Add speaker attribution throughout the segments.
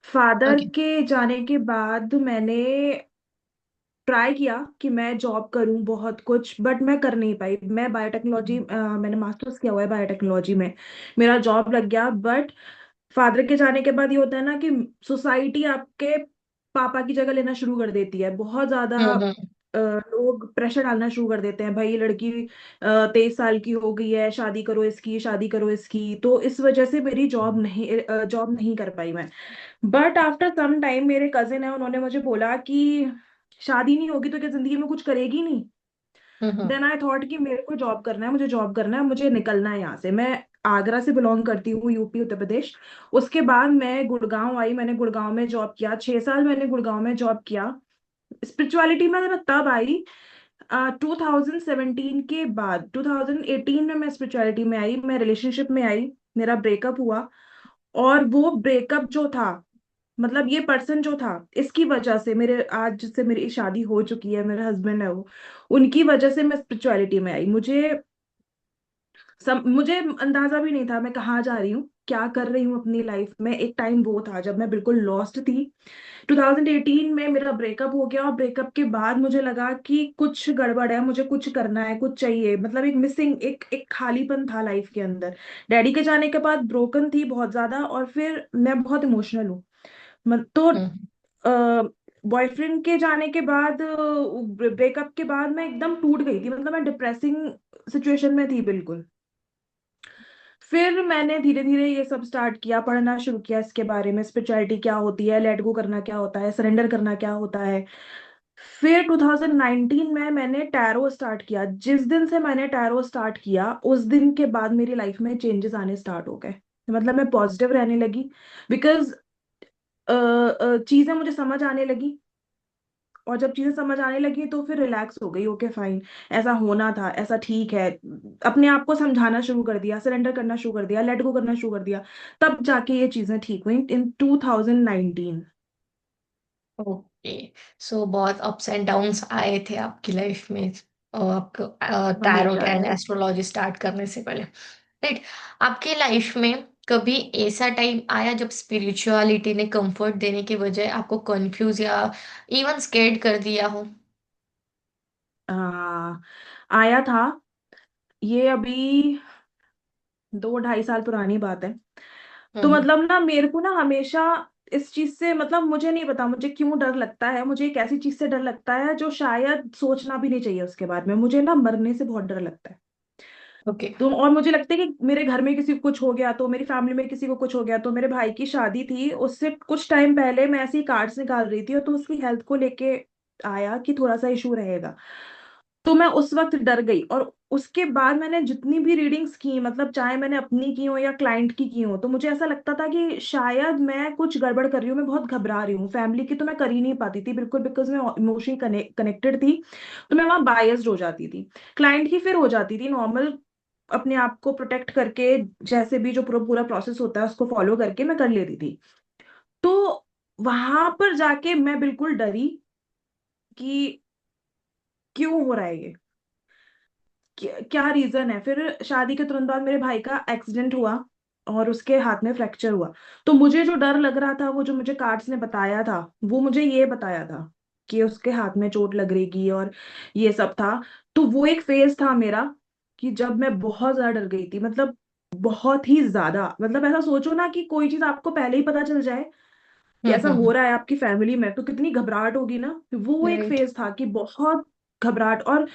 Speaker 1: Father
Speaker 2: okay.
Speaker 1: के जाने के बाद मैंने ट्राई किया कि मैं जॉब करूं बहुत कुछ, बट मैं कर नहीं पाई। मैं बायोटेक्नोलॉजी, मैंने मास्टर्स किया हुआ है बायोटेक्नोलॉजी में। मेरा जॉब लग गया, बट फादर के जाने के बाद ये होता है ना कि सोसाइटी आपके पापा की जगह लेना शुरू कर देती है बहुत ज्यादा।
Speaker 2: हम्म।
Speaker 1: लोग प्रेशर डालना शुरू कर देते हैं, भाई ये लड़की 23 साल की हो गई है, शादी करो इसकी, शादी करो इसकी। तो इस वजह से मेरी जॉब नहीं कर पाई मैं। बट आफ्टर सम टाइम मेरे कजिन है, उन्होंने मुझे बोला कि शादी नहीं होगी तो क्या जिंदगी में कुछ करेगी नहीं।
Speaker 2: हम्म।
Speaker 1: देन आई थॉट कि मेरे को जॉब करना है, मुझे जॉब करना है, मुझे निकलना है यहाँ से। मैं आगरा से बिलोंग करती हूँ, यूपी उत्तर प्रदेश। उसके बाद मैं गुड़गांव आई, मैंने गुड़गांव में जॉब किया, 6 साल मैंने गुड़गांव में जॉब किया। स्पिरिचुअलिटी में मैं तब आई 2017 के बाद। 2018 में मैं स्पिरिचुअलिटी में आई, मैं रिलेशनशिप में आई, मेरा ब्रेकअप हुआ। और वो ब्रेकअप जो था, मतलब ये पर्सन जो था, इसकी वजह से मेरे आज जिससे मेरी शादी हो चुकी है, मेरे हस्बैंड है वो, उनकी वजह से मैं स्पिरिचुअलिटी में आई। मुझे अंदाजा भी नहीं था मैं कहाँ जा रही हूँ, क्या कर रही हूँ अपनी लाइफ में। एक टाइम वो था जब मैं बिल्कुल लॉस्ट थी। 2018 में मेरा ब्रेकअप हो गया, और ब्रेकअप के बाद मुझे लगा कि कुछ गड़बड़ है, मुझे कुछ करना है, कुछ चाहिए। मतलब एक मिसिंग, एक खालीपन था लाइफ के अंदर। डैडी के जाने के बाद ब्रोकन थी बहुत ज्यादा, और फिर मैं बहुत इमोशनल हूँ। तो
Speaker 2: हम्म।
Speaker 1: बॉयफ्रेंड के जाने के बाद, ब्रेकअप के बाद मैं एकदम टूट गई थी, मतलब मैं डिप्रेसिंग सिचुएशन में थी बिल्कुल। फिर मैंने धीरे धीरे ये सब स्टार्ट किया, पढ़ना शुरू किया इसके बारे में, स्पिरिचुअलिटी क्या होती है, लेट गो करना क्या होता है, सरेंडर करना क्या होता है। फिर 2019 में मैंने टैरो स्टार्ट किया। जिस दिन से मैंने टैरो स्टार्ट किया, उस दिन के बाद मेरी लाइफ में चेंजेस आने स्टार्ट हो गए। मतलब मैं पॉजिटिव रहने लगी, बिकॉज चीजें मुझे समझ आने लगी। और जब चीजें समझ आने लगी तो फिर रिलैक्स हो गई, ओके फाइन, ऐसा होना था, ऐसा ठीक है। अपने आप को समझाना शुरू कर दिया, सरेंडर करना शुरू कर दिया, लेट गो करना शुरू कर दिया। तब जाके ये चीजें ठीक हुई इन 2019।
Speaker 2: ओके। सो बहुत अप्स एंड डाउन्स आए थे आपकी लाइफ में, आपको टैरोट
Speaker 1: हमेशा
Speaker 2: एंड
Speaker 1: से।
Speaker 2: एस्ट्रोलॉजी स्टार्ट करने से पहले, राइट? आपके लाइफ में कभी ऐसा टाइम आया जब स्पिरिचुअलिटी ने कंफर्ट देने के बजाय आपको कंफ्यूज या इवन स्केर्ड कर दिया हो?
Speaker 1: आ, आया था। ये अभी 2 ढाई साल पुरानी बात है। तो
Speaker 2: हम्म।
Speaker 1: मतलब ना मेरे को ना हमेशा इस चीज से, मतलब मुझे नहीं पता मुझे क्यों डर लगता है। मुझे एक ऐसी चीज से डर लगता है जो शायद सोचना भी नहीं चाहिए उसके बारे में। मुझे ना मरने से बहुत डर लगता है।
Speaker 2: ओके।
Speaker 1: तो और मुझे लगता है कि मेरे घर में किसी को कुछ हो गया तो, मेरी फैमिली में किसी को कुछ हो गया तो। मेरे भाई की शादी थी, उससे कुछ टाइम पहले मैं ऐसे ही कार्ड्स निकाल रही थी, और तो उसकी हेल्थ को लेके आया कि थोड़ा सा इशू रहेगा। तो मैं उस वक्त डर गई, और उसके बाद मैंने जितनी भी रीडिंग्स की, मतलब चाहे मैंने अपनी की हो या क्लाइंट की हो, तो मुझे ऐसा लगता था कि शायद मैं कुछ गड़बड़ कर रही हूँ, मैं बहुत घबरा रही हूँ। फैमिली की तो मैं कर ही नहीं पाती थी बिल्कुल, बिकॉज मैं इमोशनली कनेक्टेड थी। तो मैं वहां बायस्ड हो जाती थी। क्लाइंट की फिर हो जाती थी नॉर्मल, अपने आप को प्रोटेक्ट करके, जैसे भी जो पूरा पूरा प्रोसेस होता है उसको फॉलो करके मैं कर लेती थी। तो वहां पर जाके मैं बिल्कुल डरी कि क्यों हो रहा है ये, क्या रीजन है। फिर शादी के तुरंत बाद मेरे भाई का एक्सीडेंट हुआ, और उसके हाथ में फ्रैक्चर हुआ। तो मुझे जो डर लग रहा था, वो जो मुझे कार्ड्स ने बताया था, वो मुझे ये बताया था कि उसके हाथ में चोट लगेगी, और ये सब था। तो वो एक फेज था मेरा कि जब मैं बहुत ज्यादा डर गई थी, मतलब बहुत ही ज्यादा। मतलब ऐसा सोचो ना कि कोई चीज आपको पहले ही पता चल जाए कि ऐसा हो
Speaker 2: हम्म।
Speaker 1: रहा है आपकी फैमिली में, तो कितनी घबराहट होगी ना। वो एक
Speaker 2: राइट।
Speaker 1: फेज था कि बहुत घबराहट। और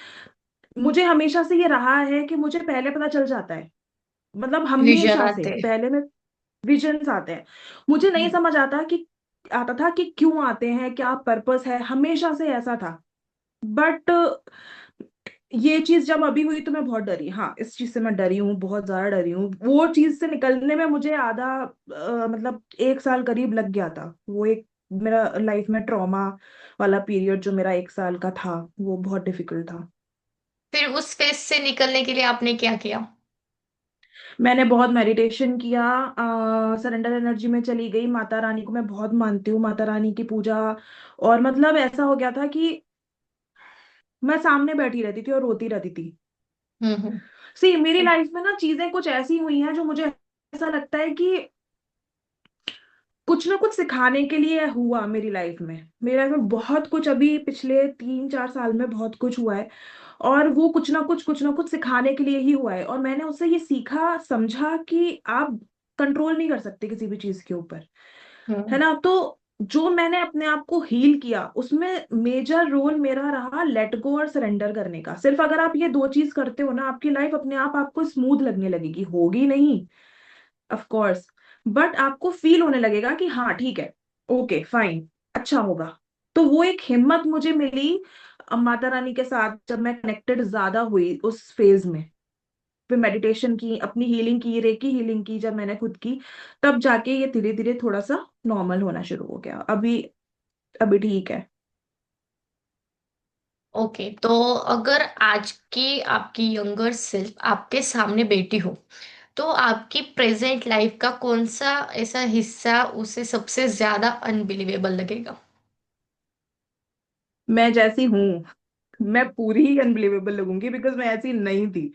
Speaker 1: मुझे हमेशा से ये रहा है कि मुझे पहले पता चल जाता है, मतलब
Speaker 2: विजन
Speaker 1: हमेशा से
Speaker 2: आते।
Speaker 1: पहले में विजन्स आते हैं। मुझे नहीं समझ आता था कि क्यों आते हैं, क्या पर्पस है, हमेशा से ऐसा था। बट ये चीज जब अभी हुई तो मैं बहुत डरी। हाँ, इस चीज से मैं डरी हूँ, बहुत ज्यादा डरी हूँ। वो चीज से निकलने में मुझे आधा मतलब 1 साल करीब लग गया था। वो एक मेरा लाइफ में ट्रॉमा वाला पीरियड जो मेरा 1 साल का था, वो बहुत डिफिकल्ट था।
Speaker 2: फिर उस फेज से निकलने के लिए आपने क्या किया?
Speaker 1: मैंने बहुत मेडिटेशन किया, सरेंडर एनर्जी में चली गई। माता रानी को मैं बहुत मानती हूँ, माता रानी की पूजा। और मतलब ऐसा हो गया था कि मैं सामने बैठी रहती थी और रोती रहती थी।
Speaker 2: हम्म।
Speaker 1: सी मेरी लाइफ में ना चीजें कुछ ऐसी हुई हैं जो मुझे ऐसा लगता है कि कुछ ना कुछ सिखाने के लिए हुआ मेरी लाइफ में। मेरी लाइफ में बहुत कुछ, अभी पिछले 3-4 साल में बहुत कुछ हुआ है। और वो कुछ ना कुछ सिखाने के लिए ही हुआ है। और मैंने उससे ये सीखा समझा कि आप कंट्रोल नहीं कर सकते किसी भी चीज के ऊपर, है
Speaker 2: हम्म।
Speaker 1: ना। तो जो मैंने अपने आप को हील किया उसमें मेजर रोल मेरा रहा लेट गो और सरेंडर करने का। सिर्फ अगर आप ये दो चीज करते हो ना, आपकी लाइफ अपने आप आपको स्मूथ लगने लगेगी। होगी नहीं, ऑफ कोर्स, बट आपको फील होने लगेगा कि हाँ ठीक है, ओके फाइन, अच्छा होगा। तो वो एक हिम्मत मुझे मिली माता रानी के साथ जब मैं कनेक्टेड ज्यादा हुई उस फेज में। फिर मेडिटेशन की, अपनी हीलिंग की, रेकी हीलिंग की जब मैंने खुद की, तब जाके ये धीरे धीरे थोड़ा सा नॉर्मल होना शुरू हो गया। अभी अभी ठीक है।
Speaker 2: ओके, तो अगर आज की आपकी यंगर सेल्फ आपके सामने बैठी हो, तो आपकी प्रेजेंट लाइफ का कौन सा ऐसा हिस्सा उसे सबसे ज्यादा अनबिलीवेबल लगेगा?
Speaker 1: मैं जैसी हूँ, मैं पूरी ही अनबिलीवेबल लगूंगी, बिकॉज मैं ऐसी नहीं थी।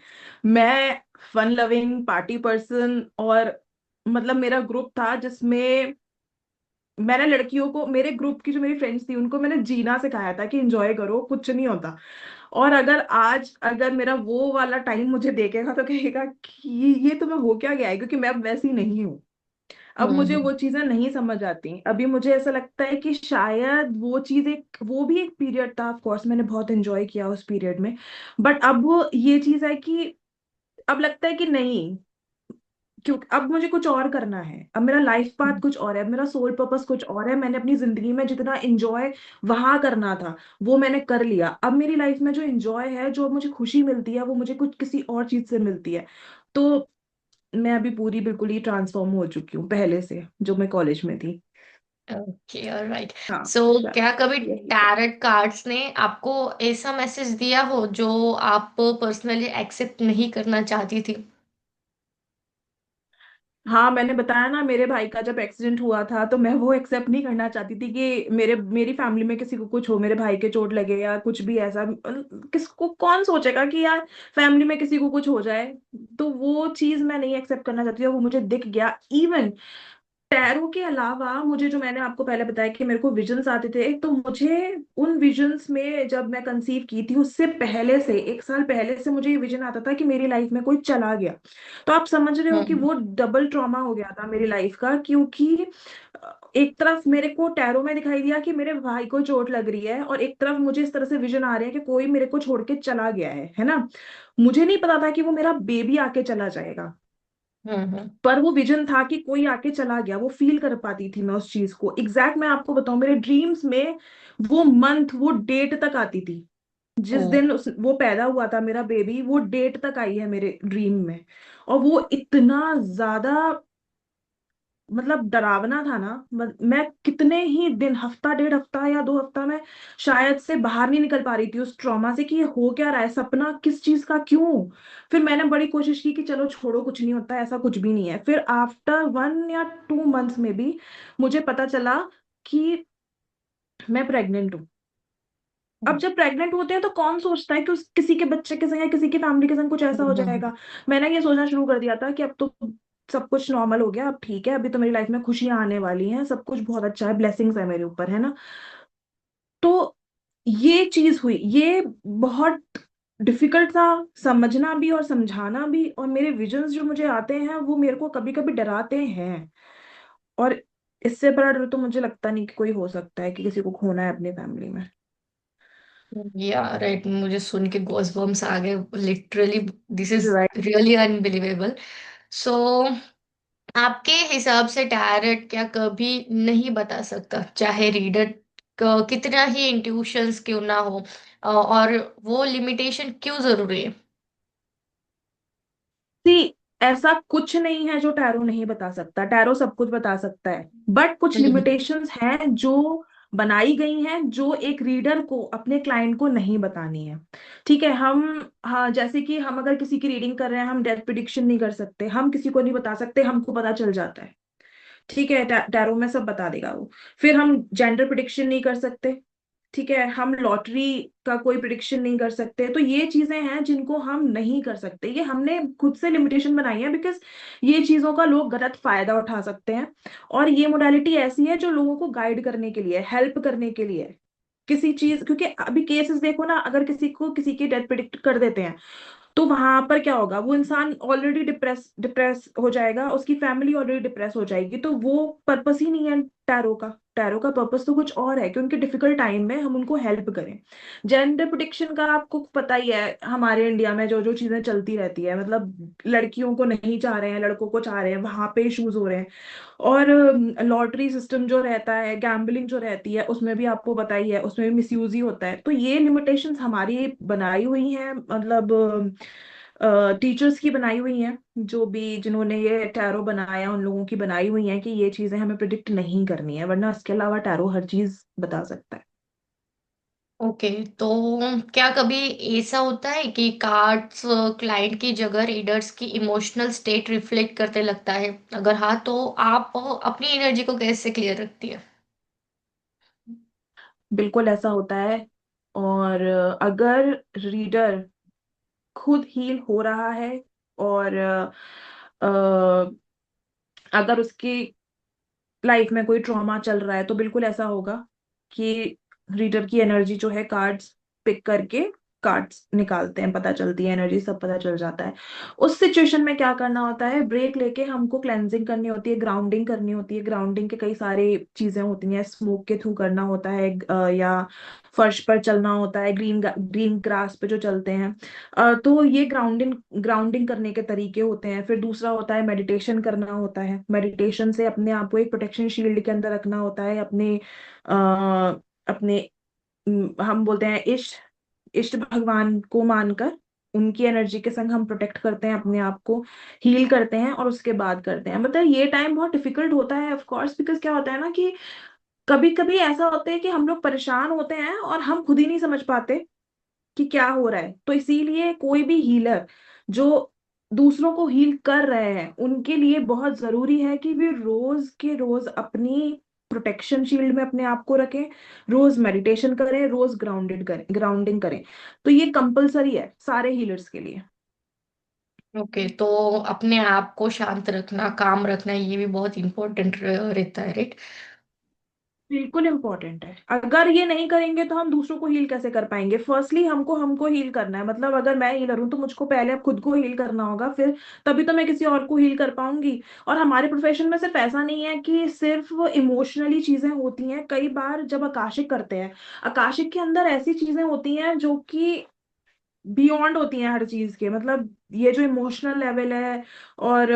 Speaker 1: मैं फन लविंग पार्टी पर्सन, और मतलब मेरा ग्रुप था जिसमें मैंने लड़कियों को, मेरे ग्रुप की जो मेरी फ्रेंड्स थी उनको मैंने जीना सिखाया था कि एंजॉय करो, कुछ नहीं होता। और अगर आज अगर मेरा वो वाला टाइम मुझे देखेगा तो कहेगा कि ये तुम्हें हो क्या गया है, क्योंकि मैं अब वैसी नहीं हूँ। अब मुझे
Speaker 2: हम्म।
Speaker 1: वो चीजें नहीं समझ आती। अभी मुझे ऐसा लगता है कि शायद वो चीज एक, वो भी एक पीरियड था, ऑफ कोर्स मैंने बहुत एंजॉय किया उस पीरियड में। बट अब वो ये चीज है कि अब लगता है कि नहीं, क्योंकि अब मुझे कुछ और करना है। अब मेरा लाइफ पाथ कुछ और है, अब मेरा सोल पर्पस कुछ और है। मैंने अपनी जिंदगी में जितना एंजॉय वहां करना था वो मैंने कर लिया। अब मेरी लाइफ में जो एंजॉय है, जो मुझे खुशी मिलती है, वो मुझे कुछ किसी और चीज से मिलती है। तो मैं अभी पूरी बिल्कुल ही ट्रांसफॉर्म हो चुकी हूँ पहले से, जो मैं कॉलेज में थी।
Speaker 2: Okay, alright.
Speaker 1: हाँ,
Speaker 2: सो क्या कभी
Speaker 1: यही सब।
Speaker 2: टैरेट कार्ड्स ने आपको ऐसा मैसेज दिया हो जो आप पर्सनली एक्सेप्ट नहीं करना चाहती थी?
Speaker 1: हाँ, मैंने बताया ना, मेरे भाई का जब एक्सीडेंट हुआ था तो मैं वो एक्सेप्ट नहीं करना चाहती थी कि मेरी फैमिली में किसी को कुछ हो, मेरे भाई के चोट लगे या कुछ भी ऐसा। किसको कौन सोचेगा कि यार फैमिली में किसी को कुछ हो जाए। तो वो चीज मैं नहीं एक्सेप्ट करना चाहती थी, और वो मुझे दिख गया। इवन टैरो के अलावा मुझे, जो मैंने आपको पहले बताया कि मेरे को विजन्स आते थे, तो मुझे उन विजन्स में जब मैं कंसीव की थी उससे पहले से, 1 साल पहले से मुझे ये विजन आता था कि मेरी लाइफ में कोई चला गया। तो आप समझ रहे हो कि
Speaker 2: हम्म।
Speaker 1: वो डबल ट्रॉमा हो गया था मेरी लाइफ का, क्योंकि एक तरफ मेरे को टैरो में दिखाई दिया कि मेरे भाई को चोट लग रही है, और एक तरफ मुझे इस तरह से विजन आ रहे हैं कि कोई मेरे को छोड़ के चला गया है ना। मुझे नहीं पता था कि वो मेरा बेबी आके चला जाएगा,
Speaker 2: हम्म।
Speaker 1: पर वो विजन था कि कोई आके चला गया। वो फील कर पाती थी मैं उस चीज को एग्जैक्ट। मैं आपको बताऊं, मेरे ड्रीम्स में वो मंथ, वो डेट तक आती थी।
Speaker 2: ओ।
Speaker 1: जिस दिन वो पैदा हुआ था मेरा बेबी, वो डेट तक आई है मेरे ड्रीम में। और वो इतना ज्यादा मतलब डरावना था ना। मैं कितने ही दिन, हफ्ता, 1.5 हफ्ता या 2 हफ्ता में शायद से बाहर नहीं निकल पा रही थी उस ट्रॉमा से कि ये हो क्या रहा है, सपना किस चीज का, क्यों। फिर मैंने बड़ी कोशिश की कि चलो छोड़ो, कुछ नहीं होता, ऐसा कुछ भी नहीं है। फिर आफ्टर 1 या 2 मंथ्स में भी मुझे पता चला कि मैं प्रेग्नेंट हूँ। अब जब प्रेग्नेंट होते हैं तो कौन सोचता है कि उस किसी के बच्चे के संग या किसी की फैमिली के संग कुछ ऐसा हो
Speaker 2: हम्म।
Speaker 1: जाएगा। मैंने ये सोचना शुरू कर दिया था कि अब तो सब कुछ नॉर्मल हो गया, अब ठीक है, अभी तो मेरी लाइफ में खुशियां आने वाली हैं, सब कुछ बहुत अच्छा है, ब्लेसिंग्स है मेरे ऊपर, है ना। तो ये चीज हुई, ये बहुत डिफिकल्ट था समझना भी और समझाना भी। और मेरे विजन्स जो मुझे आते हैं वो मेरे को कभी कभी डराते हैं। और इससे बड़ा डर तो मुझे लगता नहीं कि कोई हो सकता है कि किसी को खोना है अपनी फैमिली में।
Speaker 2: या राइट, मुझे सुन के गॉस बम्स आ गए literally. This is
Speaker 1: right.
Speaker 2: Really unbelievable. So आपके हिसाब से टैरेट क्या कभी नहीं बता सकता, चाहे रीडर कितना ही इंट्यूशंस क्यों ना हो? और वो लिमिटेशन क्यों जरूरी है?
Speaker 1: सी, ऐसा कुछ नहीं है जो टैरो नहीं बता सकता। टैरो सब कुछ बता सकता है, बट कुछ
Speaker 2: हम्म।
Speaker 1: लिमिटेशंस हैं जो बनाई गई हैं, जो एक रीडर को अपने क्लाइंट को नहीं बतानी है। ठीक है, हम, हाँ, जैसे कि हम अगर किसी की रीडिंग कर रहे हैं, हम डेथ प्रिडिक्शन नहीं कर सकते, हम किसी को नहीं बता सकते, हमको पता चल जाता है। ठीक है, टैरो में सब बता देगा वो। फिर हम जेंडर प्रिडिक्शन नहीं कर सकते, ठीक है, हम लॉटरी का कोई प्रिडिक्शन नहीं कर सकते, तो ये चीजें हैं जिनको हम नहीं कर सकते, ये हमने खुद से लिमिटेशन बनाई है, बिकॉज ये चीजों का लोग गलत फायदा उठा सकते हैं। और ये मोडालिटी ऐसी है जो लोगों को गाइड करने के लिए, हेल्प करने के लिए, किसी चीज, क्योंकि अभी केसेस देखो ना, अगर किसी को किसी की डेथ प्रिडिक्ट कर देते हैं, तो वहां पर क्या होगा, वो इंसान ऑलरेडी डिप्रेस डिप्रेस हो जाएगा, उसकी फैमिली ऑलरेडी डिप्रेस हो जाएगी, तो वो पर्पस ही नहीं है टैरो का। टैरो का पर्पस तो कुछ और है कि उनके डिफिकल्ट टाइम में हम उनको हेल्प करें। जेंडर प्रोटेक्शन का आपको पता ही है, हमारे इंडिया में जो जो चीजें चलती रहती है, मतलब लड़कियों को नहीं चाह रहे हैं, लड़कों को चाह रहे हैं, वहां पे इश्यूज हो रहे हैं। और लॉटरी सिस्टम जो रहता है, गैम्बलिंग जो रहती है, उसमें भी आपको पता ही है, उसमें भी मिसयूज ही होता है। तो ये लिमिटेशंस हमारी बनाई हुई हैं, मतलब टीचर्स की बनाई हुई हैं, जो भी जिन्होंने ये टैरो बनाया उन लोगों की बनाई हुई हैं कि ये चीजें हमें प्रिडिक्ट नहीं करनी है, वरना इसके अलावा टैरो हर चीज बता सकता है।
Speaker 2: ओके, तो क्या कभी ऐसा होता है कि कार्ड्स क्लाइंट की जगह रीडर्स की इमोशनल स्टेट रिफ्लेक्ट करते लगता है? अगर हाँ, तो आप अपनी एनर्जी को कैसे क्लियर रखती है?
Speaker 1: बिल्कुल ऐसा होता है। और अगर रीडर खुद हील हो रहा है, और अगर उसकी लाइफ में कोई ट्रॉमा चल रहा है, तो बिल्कुल ऐसा होगा कि रीडर की एनर्जी जो है, कार्ड्स पिक करके कार्ड्स निकालते हैं, पता चलती है एनर्जी, सब पता चल जाता है। उस सिचुएशन में क्या करना होता है, ब्रेक लेके हमको क्लेंजिंग करनी होती है, ग्राउंडिंग करनी होती है। ग्राउंडिंग के कई सारे चीजें होती हैं, स्मोक के थ्रू करना होता है, या फर्श पर चलना होता है, ग्रीन ग्रीन ग्रास पे जो चलते हैं। तो ये ग्राउंडिंग ग्राउंडिंग करने के तरीके होते हैं। फिर दूसरा होता है मेडिटेशन करना होता है, मेडिटेशन से अपने आप को एक प्रोटेक्शन शील्ड के अंदर रखना होता है, अपने अपने हम बोलते हैं इष्ट इष्ट भगवान को मानकर, उनकी एनर्जी के संग हम प्रोटेक्ट करते हैं अपने आप को, हील करते हैं, और उसके बाद करते हैं। मतलब ये टाइम बहुत डिफिकल्ट होता है ऑफ कोर्स, बिकॉज क्या होता है ना कि कभी कभी ऐसा होता है कि हम लोग परेशान होते हैं और हम खुद ही नहीं समझ पाते कि क्या हो रहा है। तो इसीलिए कोई भी हीलर जो दूसरों को हील कर रहे हैं, उनके लिए बहुत जरूरी है कि वे रोज के रोज अपनी प्रोटेक्शन शील्ड में अपने आप को रखें, रोज मेडिटेशन करें, रोज ग्राउंडिंग करें। तो ये कंपलसरी है सारे हीलर्स के लिए।
Speaker 2: ओके, तो अपने आप को शांत रखना, काम रखना, ये भी बहुत इंपॉर्टेंट रहता है, राइट?
Speaker 1: बिल्कुल इंपॉर्टेंट है। अगर ये नहीं करेंगे तो हम दूसरों को हील कैसे कर पाएंगे? फर्स्टली हमको हमको हील करना है, मतलब अगर मैं हीलर हूं तो मुझको पहले अब खुद को हील करना होगा, फिर तभी तो मैं किसी और को हील कर पाऊंगी। और हमारे प्रोफेशन में सिर्फ ऐसा नहीं है कि सिर्फ इमोशनली चीजें होती हैं, कई बार जब आकाशिक करते हैं, आकाशिक के अंदर ऐसी चीजें होती हैं जो कि बियॉन्ड होती हैं हर चीज के, मतलब ये जो इमोशनल लेवल है। और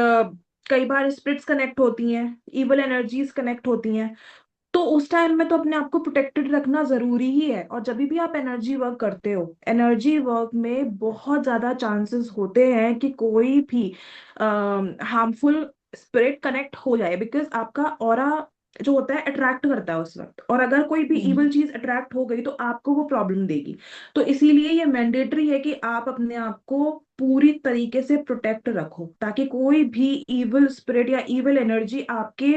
Speaker 1: कई बार स्पिरिट्स कनेक्ट होती हैं, इवल एनर्जीज कनेक्ट होती हैं। तो उस टाइम में तो अपने आप को प्रोटेक्टेड रखना जरूरी ही है। और जब भी आप एनर्जी वर्क करते हो, एनर्जी वर्क में बहुत ज्यादा चांसेस होते हैं कि कोई भी हार्मफुल स्पिरिट कनेक्ट हो जाए, बिकॉज आपका ऑरा जो होता है अट्रैक्ट करता है उस वक्त, और अगर कोई भी
Speaker 2: हम्म।
Speaker 1: इवल चीज अट्रैक्ट हो गई तो आपको वो प्रॉब्लम देगी। तो इसीलिए ये मैंडेटरी है कि आप अपने आप को पूरी तरीके से प्रोटेक्ट रखो, ताकि कोई भी इवल स्पिरिट या इवल एनर्जी आपके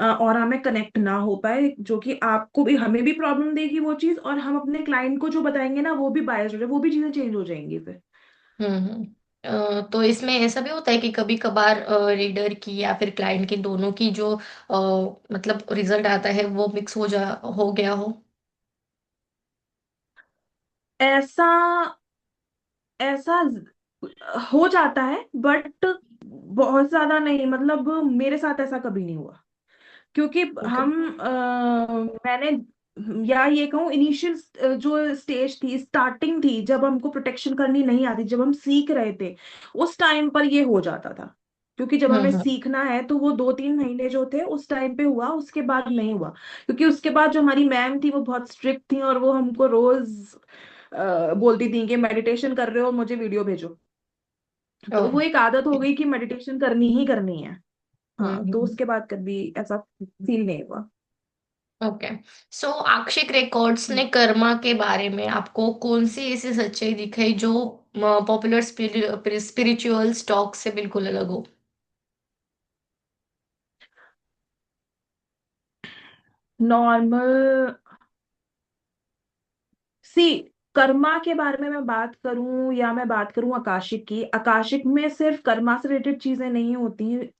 Speaker 1: ऑरा में कनेक्ट ना हो पाए, जो कि आपको भी, हमें भी प्रॉब्लम देगी वो चीज, और हम अपने क्लाइंट को जो बताएंगे ना वो भी बायस हो जाए, वो भी चीजें चेंज हो जाएंगी फिर।
Speaker 2: हम्म। तो इसमें ऐसा भी होता है कि कभी कभार रीडर की या फिर क्लाइंट की, दोनों की जो मतलब रिजल्ट आता है वो मिक्स हो गया हो?
Speaker 1: ऐसा ऐसा हो जाता है, बट बहुत ज्यादा नहीं, मतलब मेरे साथ ऐसा कभी नहीं हुआ। क्योंकि
Speaker 2: ओके।
Speaker 1: मैंने, या ये कहूँ इनिशियल जो स्टेज थी, स्टार्टिंग थी, जब हमको प्रोटेक्शन करनी नहीं आती, जब हम सीख रहे थे, उस टाइम पर ये हो जाता था। क्योंकि जब हमें
Speaker 2: हम्म।
Speaker 1: सीखना है तो वो 2-3 महीने जो थे उस टाइम पे हुआ, उसके बाद नहीं हुआ। क्योंकि उसके बाद जो हमारी मैम थी वो बहुत स्ट्रिक्ट थी, और वो हमको रोज बोलती थी कि मेडिटेशन कर रहे हो मुझे वीडियो भेजो। तो
Speaker 2: ओह।
Speaker 1: वो एक आदत हो गई कि मेडिटेशन करनी ही करनी है। हाँ, तो
Speaker 2: हम्म।
Speaker 1: उसके बाद कभी ऐसा फील नहीं हुआ।
Speaker 2: ओके, सो आक्षिक रिकॉर्ड्स ने कर्मा के बारे में आपको कौन सी ऐसी सच्चाई दिखाई जो पॉपुलर स्पिरिचुअल टॉक से बिल्कुल अलग हो?
Speaker 1: नॉर्मल सी, कर्मा के बारे में मैं बात करूं या मैं बात करूं आकाशिक की, आकाशिक में सिर्फ कर्मा से रिलेटेड चीजें नहीं होती,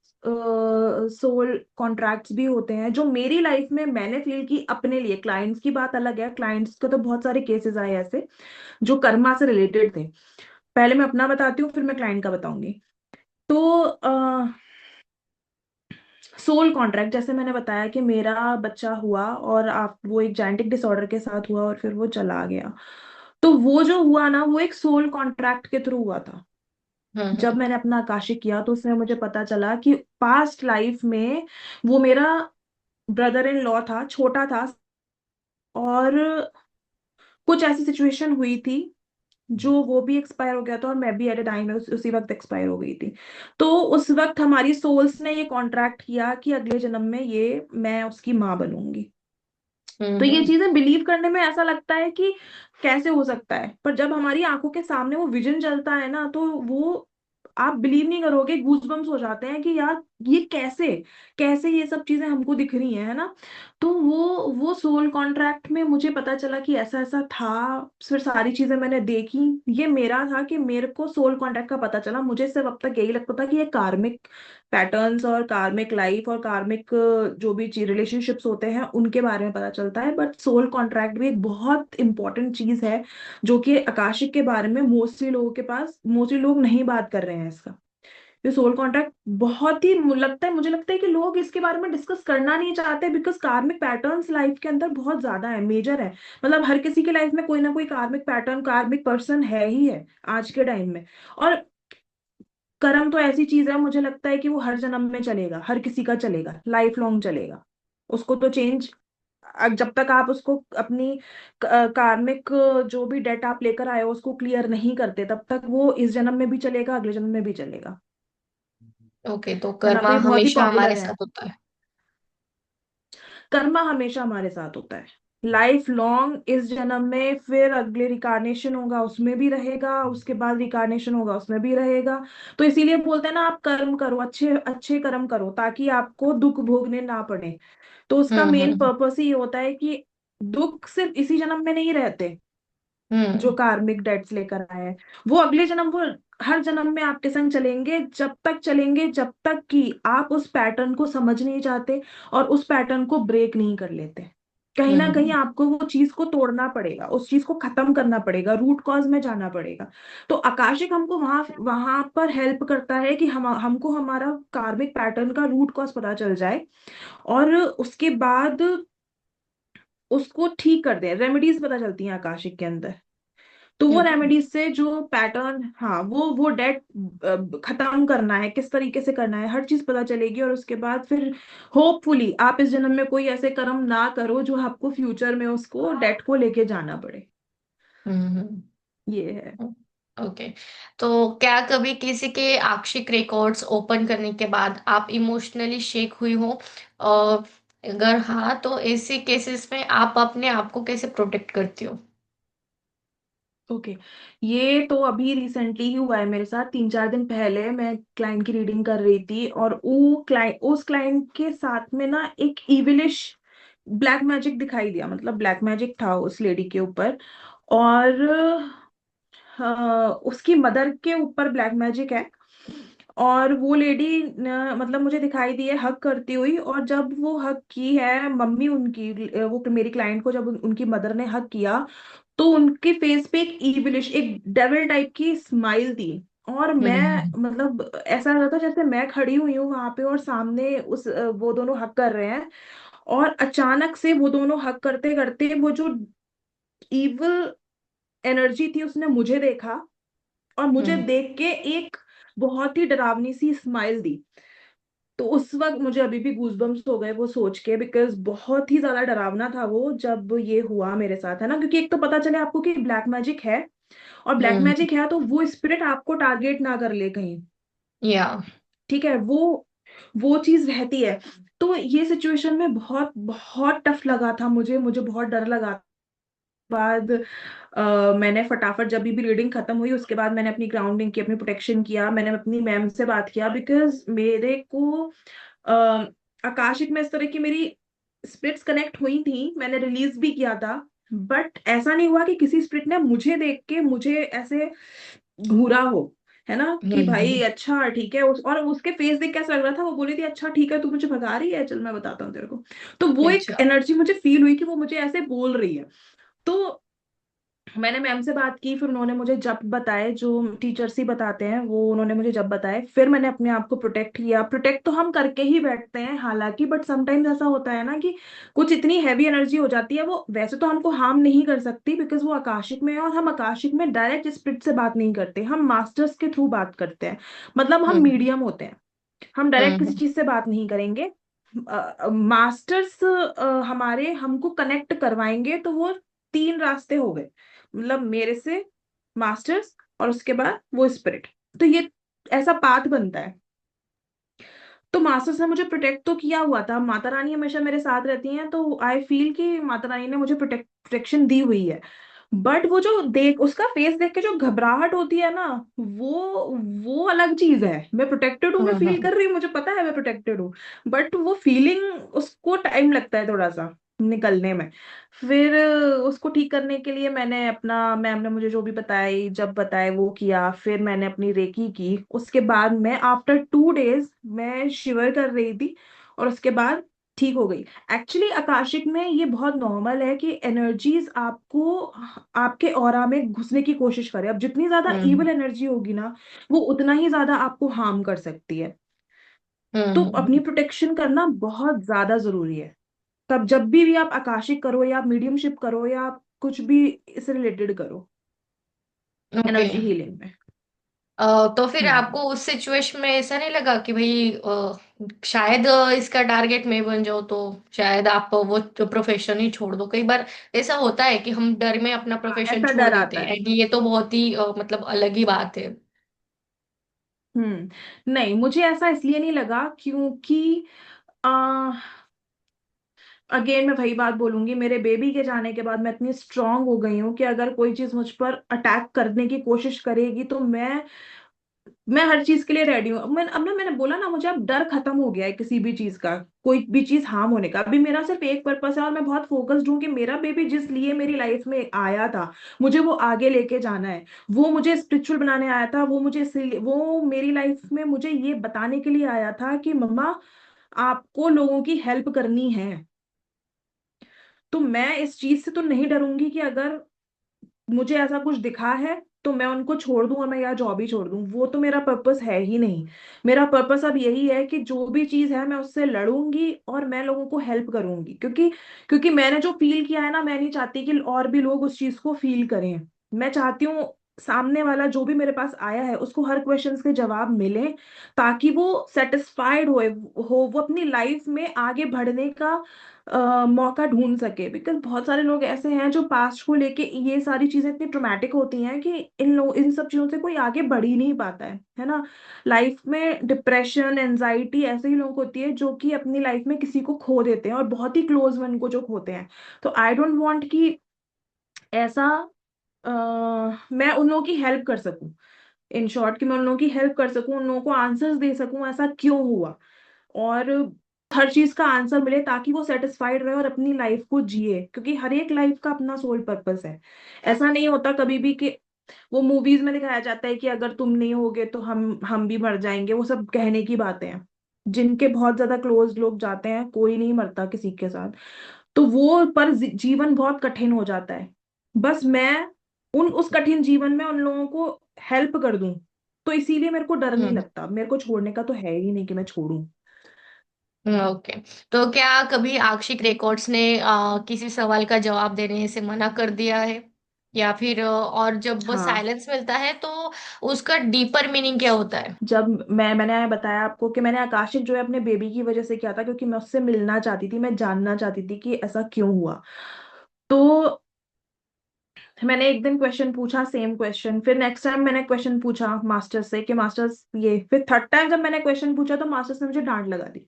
Speaker 1: सोल कॉन्ट्रैक्ट्स भी होते हैं जो मेरी लाइफ में मैंने फील की अपने लिए। क्लाइंट्स की बात अलग है, क्लाइंट्स को तो बहुत सारे केसेस आए ऐसे जो कर्मा से रिलेटेड थे। पहले मैं अपना बताती हूँ, फिर मैं क्लाइंट का बताऊंगी। तो सोल कॉन्ट्रैक्ट, जैसे मैंने बताया कि मेरा बच्चा हुआ और आप वो एक जेनेटिक डिसऑर्डर के साथ हुआ और फिर वो चला गया। तो वो जो हुआ ना, वो एक सोल कॉन्ट्रैक्ट के थ्रू हुआ था। जब
Speaker 2: हम्म
Speaker 1: मैंने अपना आकाशिक किया तो उसमें मुझे पता चला कि पास्ट लाइफ में वो मेरा ब्रदर इन लॉ था, छोटा था, और कुछ ऐसी सिचुएशन हुई थी जो वो भी एक्सपायर हो गया था और मैं भी एट ए टाइम में उसी वक्त एक्सपायर हो गई थी। तो उस वक्त हमारी सोल्स ने ये कॉन्ट्रैक्ट किया कि अगले जन्म में ये मैं उसकी माँ बनूंगी। तो ये
Speaker 2: हम्म
Speaker 1: चीजें बिलीव करने में ऐसा लगता है कि कैसे हो सकता है, पर जब हमारी आंखों के सामने वो विजन चलता है ना, तो वो आप बिलीव नहीं करोगे, गूजबम्स हो जाते हैं कि यार ये कैसे, कैसे ये सब चीजें हमको दिख रही हैं, है ना। तो वो सोल कॉन्ट्रैक्ट में मुझे पता चला कि ऐसा ऐसा था। फिर सारी चीजें मैंने देखी, ये मेरा था कि मेरे को सोल कॉन्ट्रैक्ट का पता चला। मुझे सिर्फ अब तक यही लगता था कि ये कार्मिक पैटर्न्स और कार्मिक लाइफ और कार्मिक जो भी रिलेशनशिप्स होते हैं उनके बारे में पता चलता है, बट सोल कॉन्ट्रैक्ट भी एक बहुत इंपॉर्टेंट चीज है जो कि आकाशिक के बारे में मोस्टली लोगों के पास, मोस्टली लोग नहीं बात कर रहे हैं इसका। ये सोल कॉन्ट्रैक्ट बहुत ही लगता है, मुझे लगता है कि लोग इसके बारे में डिस्कस करना नहीं चाहते, बिकॉज कार्मिक पैटर्न्स लाइफ के अंदर बहुत ज्यादा है, मेजर है। मतलब हर किसी के लाइफ में कोई ना कोई कार्मिक पैटर्न, कार्मिक पर्सन है ही है आज के टाइम में। और कर्म तो ऐसी चीज है, मुझे लगता है कि वो हर जन्म में चलेगा, हर किसी का चलेगा, लाइफ लॉन्ग चलेगा। उसको तो चेंज, जब तक आप उसको अपनी कार्मिक जो भी डेट आप लेकर आए हो उसको क्लियर नहीं करते, तब तक वो इस जन्म में भी चलेगा, अगले जन्म में भी चलेगा।
Speaker 2: ओके, तो
Speaker 1: है ना, तो
Speaker 2: कर्मा
Speaker 1: ये बहुत ही
Speaker 2: हमेशा हमारे
Speaker 1: पॉपुलर है।
Speaker 2: साथ होता है।
Speaker 1: कर्मा हमेशा हमारे साथ होता है, लाइफ लॉन्ग, इस जन्म में, फिर अगले रिकारनेशन होगा उसमें भी रहेगा, उसके बाद रिकारनेशन होगा उसमें भी रहेगा। तो इसीलिए बोलते हैं ना, आप कर्म करो, अच्छे अच्छे कर्म करो ताकि आपको दुख भोगने ना पड़े। तो उसका मेन
Speaker 2: हम्म
Speaker 1: पर्पस ही होता है कि दुख सिर्फ इसी जन्म में नहीं रहते। जो
Speaker 2: हम्म
Speaker 1: कार्मिक डेट्स लेकर आए हैं वो अगले जन्म, वो हर जन्म में आपके संग चलेंगे, जब तक चलेंगे जब तक कि आप उस पैटर्न को समझ नहीं जाते और उस पैटर्न को ब्रेक नहीं कर लेते। कहीं ना कहीं
Speaker 2: हम्म
Speaker 1: आपको वो चीज को तोड़ना पड़ेगा, उस चीज को खत्म करना पड़ेगा, रूट कॉज में जाना पड़ेगा। तो आकाशिक हमको वहां वहां पर हेल्प करता है कि हमको हमारा कार्मिक पैटर्न का रूट कॉज पता चल जाए, और उसके बाद उसको ठीक कर दे, रेमेडीज पता चलती हैं आकाशिक के अंदर। तो वो
Speaker 2: हम्म
Speaker 1: रेमेडीज से जो पैटर्न, हाँ, वो डेट खत्म करना है, किस तरीके से करना है, हर चीज पता चलेगी। और उसके बाद फिर होपफुली आप इस जन्म में कोई ऐसे कर्म ना करो जो आपको फ्यूचर में उसको डेट को लेके जाना पड़े।
Speaker 2: हम्म
Speaker 1: ये है।
Speaker 2: ओके, तो क्या कभी किसी के आक्षिक रिकॉर्ड्स ओपन करने के बाद आप इमोशनली शेक हुई हो, और अगर हाँ तो ऐसे केसेस में आप अपने आप को कैसे प्रोटेक्ट करती हो?
Speaker 1: ओके, ये तो अभी रिसेंटली ही हुआ है मेरे साथ। 3-4 दिन पहले मैं क्लाइंट की रीडिंग कर रही थी और वो क्लाइंट, उस क्लाइंट के साथ में ना एक इविलिश ब्लैक मैजिक दिखाई दिया, मतलब ब्लैक मैजिक था उस लेडी के ऊपर। और उसकी मदर के ऊपर ब्लैक मैजिक है। और वो लेडी मतलब मुझे दिखाई दी है हक करती हुई, और जब वो हक की है मम्मी उनकी, वो मेरी क्लाइंट को जब उनकी मदर ने हक किया, तो उनके फेस पे एक ईविलिश, एक डेविल टाइप की स्माइल थी। और मैं,
Speaker 2: हम्म
Speaker 1: मतलब ऐसा लग रहा था जैसे मैं खड़ी हुई हूँ वहां पे और सामने उस वो दोनों हक कर रहे हैं। और अचानक से वो दोनों हक करते करते वो जो इविल एनर्जी थी उसने मुझे देखा, और मुझे
Speaker 2: हम्म
Speaker 1: देख के एक बहुत ही डरावनी सी स्माइल दी। तो उस वक्त मुझे अभी भी गूजबम्स हो गए वो सोच के, बिकॉज बहुत ही ज्यादा डरावना था वो जब ये हुआ मेरे साथ, है ना। क्योंकि एक तो पता चले आपको कि ब्लैक मैजिक है, और ब्लैक
Speaker 2: हम्म
Speaker 1: मैजिक है तो वो स्पिरिट आपको टारगेट ना कर ले कहीं।
Speaker 2: या
Speaker 1: ठीक है, वो चीज रहती है। तो ये सिचुएशन में बहुत बहुत टफ लगा था मुझे, मुझे बहुत डर लगा। बाद मैंने फटाफट, जब भी रीडिंग खत्म हुई उसके बाद मैंने अपनी ग्राउंडिंग की, अपनी प्रोटेक्शन किया, मैंने अपनी मैम से बात किया, बिकॉज मेरे को अ, आकाशिक में इस तरह की मेरी स्पिरिट्स कनेक्ट हुई थी, मैंने रिलीज भी किया था। बट ऐसा नहीं हुआ कि किसी स्प्रिट ने मुझे देख के मुझे ऐसे घूरा हो, है ना, कि भाई
Speaker 2: हम्म।
Speaker 1: अच्छा ठीक है। और उसके फेस देख के ऐसा लग रहा था, वो बोली थी अच्छा ठीक है तू मुझे भगा रही है, चल मैं बताता हूँ तेरे को। तो वो एक
Speaker 2: अच्छा।
Speaker 1: एनर्जी मुझे फील हुई कि वो मुझे ऐसे बोल रही है। तो मैंने मैम से बात की, फिर उन्होंने मुझे जब बताए जो टीचर्स ही बताते हैं, वो उन्होंने मुझे जब बताए, फिर मैंने अपने आप को प्रोटेक्ट किया। प्रोटेक्ट तो हम करके ही बैठते हैं हालांकि, बट समटाइम्स ऐसा होता है ना कि कुछ इतनी हैवी एनर्जी हो जाती है, वो वैसे तो हमको हार्म नहीं कर सकती बिकॉज वो आकाशिक में है, और हम आकाशिक में डायरेक्ट स्पिरिट से बात नहीं करते, हम मास्टर्स के थ्रू बात करते हैं। मतलब हम
Speaker 2: हम्म।
Speaker 1: मीडियम होते हैं, हम डायरेक्ट किसी
Speaker 2: हम्म।
Speaker 1: चीज से बात नहीं करेंगे। मास्टर्स हमारे हमको कनेक्ट करवाएंगे, तो वो तीन रास्ते हो गए, मतलब मेरे से मास्टर्स और उसके बाद वो स्पिरिट। तो ये ऐसा पाथ बनता है। तो मास्टर्स ने मुझे प्रोटेक्ट तो किया हुआ था, माता रानी हमेशा मेरे साथ रहती हैं, तो आई फील कि माता रानी ने मुझे प्रोटेक्शन दी हुई है। बट वो जो देख उसका फेस देख के जो घबराहट होती है ना, वो अलग चीज है। मैं प्रोटेक्टेड हूँ, मैं फील
Speaker 2: हम्म।
Speaker 1: कर रही हूँ, मुझे पता है मैं प्रोटेक्टेड हूँ, बट वो फीलिंग उसको टाइम लगता है थोड़ा सा निकलने में। फिर उसको ठीक करने के लिए मैंने अपना, मैम ने मुझे जो भी बताई जब बताए वो किया, फिर मैंने अपनी रेकी की। उसके बाद मैं आफ्टर 2 डेज मैं शिवर कर रही थी, और उसके बाद ठीक हो गई। एक्चुअली आकाशिक में ये बहुत नॉर्मल है कि एनर्जीज आपको आपके ऑरा में घुसने की कोशिश करे। अब जितनी ज्यादा
Speaker 2: हम्म।
Speaker 1: इविल एनर्जी होगी ना, वो उतना ही ज्यादा आपको हार्म कर सकती है। तो अपनी
Speaker 2: हम्म।
Speaker 1: प्रोटेक्शन करना बहुत ज्यादा जरूरी है। तब जब भी आप आकाशिक करो या आप मीडियमशिप करो या आप कुछ भी इससे रिलेटेड करो,
Speaker 2: ओके।
Speaker 1: एनर्जी हीलिंग में।
Speaker 2: तो फिर
Speaker 1: हम्म।
Speaker 2: आपको उस सिचुएशन में ऐसा नहीं लगा कि भाई शायद इसका टारगेट मैं बन जाऊं, तो शायद आप वो प्रोफेशन ही छोड़ दो? कई बार ऐसा होता है कि हम डर में अपना
Speaker 1: हाँ,
Speaker 2: प्रोफेशन
Speaker 1: ऐसा
Speaker 2: छोड़
Speaker 1: डर
Speaker 2: देते
Speaker 1: आता
Speaker 2: हैं,
Speaker 1: है।
Speaker 2: एंड ये तो बहुत ही मतलब अलग ही बात है।
Speaker 1: नहीं, मुझे ऐसा इसलिए नहीं लगा क्योंकि आ, अगेन मैं वही बात बोलूंगी, मेरे बेबी के जाने के बाद मैं इतनी स्ट्रांग हो गई हूँ कि अगर कोई चीज मुझ पर अटैक करने की कोशिश करेगी तो मैं हर चीज के लिए रेडी हूँ। अब ना मैंने बोला ना, मुझे अब डर खत्म हो गया है किसी भी चीज का, कोई भी चीज हार्म होने का। अभी मेरा सिर्फ एक पर्पस है, और मैं बहुत फोकस्ड हूँ कि मेरा बेबी जिस लिए मेरी लाइफ में आया था, मुझे वो आगे लेके जाना है। वो मुझे स्पिरिचुअल बनाने आया था, वो मुझे इसलिए, वो मेरी लाइफ में मुझे ये बताने के लिए आया था कि मम्मा आपको लोगों की हेल्प करनी है। तो मैं इस चीज से तो नहीं डरूंगी कि अगर मुझे ऐसा कुछ दिखा है तो मैं उनको छोड़ दूं और मैं यहाँ जॉब ही छोड़ दूं, वो तो मेरा पर्पस है ही नहीं। मेरा पर्पस अब यही है कि जो भी चीज है मैं उससे लड़ूंगी और मैं लोगों को हेल्प करूंगी, क्योंकि क्योंकि मैंने जो फील किया है ना, मैं नहीं चाहती कि और भी लोग उस चीज को फील करें। मैं चाहती हूँ सामने वाला जो भी मेरे पास आया है उसको हर क्वेश्चंस के जवाब मिले, ताकि वो सेटिस्फाइड हो वो अपनी लाइफ में आगे बढ़ने का मौका ढूंढ सके। बिकॉज बहुत सारे लोग ऐसे हैं जो पास्ट को लेके, ये सारी चीजें इतनी ट्रोमैटिक होती हैं कि इन सब चीजों से कोई आगे बढ़ ही नहीं पाता है ना। लाइफ में डिप्रेशन एंजाइटी ऐसे ही लोग होती है जो कि अपनी लाइफ में किसी को खो देते हैं, और बहुत ही क्लोज वन को जो खोते हैं। तो आई डोंट वांट कि ऐसा अ, मैं उन लोगों की हेल्प कर सकूं। इन शॉर्ट, कि मैं उन लोगों की हेल्प कर सकूं, उन लोगों को आंसर्स दे सकूं ऐसा क्यों हुआ, और हर चीज का आंसर मिले ताकि वो सेटिस्फाइड रहे और अपनी लाइफ को जिए, क्योंकि हर एक लाइफ का अपना सोल पर्पस है। ऐसा नहीं होता कभी भी कि वो मूवीज में दिखाया जाता है कि अगर तुम नहीं होगे तो हम भी मर जाएंगे, वो सब कहने की बातें हैं। जिनके बहुत ज्यादा क्लोज लोग जाते हैं, कोई नहीं मरता किसी के साथ। तो वो पर जीवन बहुत कठिन हो जाता है। बस मैं उन उस कठिन जीवन में उन लोगों को हेल्प कर दूं, तो इसीलिए मेरे को डर नहीं
Speaker 2: हम्म।
Speaker 1: लगता। मेरे को छोड़ने का तो है ही नहीं कि मैं छोड़ूं।
Speaker 2: ओके। तो क्या कभी आक्षिक रिकॉर्ड्स ने किसी सवाल का जवाब देने से मना कर दिया है, या फिर और जब
Speaker 1: हाँ,
Speaker 2: साइलेंस मिलता है तो उसका डीपर मीनिंग क्या होता है?
Speaker 1: जब मैंने बताया आपको कि मैंने आकाशिक जो है अपने बेबी की वजह से किया था, क्योंकि मैं उससे मिलना चाहती थी, मैं जानना चाहती थी कि ऐसा क्यों हुआ। तो मैंने एक दिन क्वेश्चन पूछा, सेम क्वेश्चन, फिर नेक्स्ट टाइम मैंने क्वेश्चन पूछा मास्टर से कि मास्टर्स ये, फिर थर्ड टाइम जब मैंने क्वेश्चन पूछा तो मास्टर्स ने मुझे डांट लगा दी।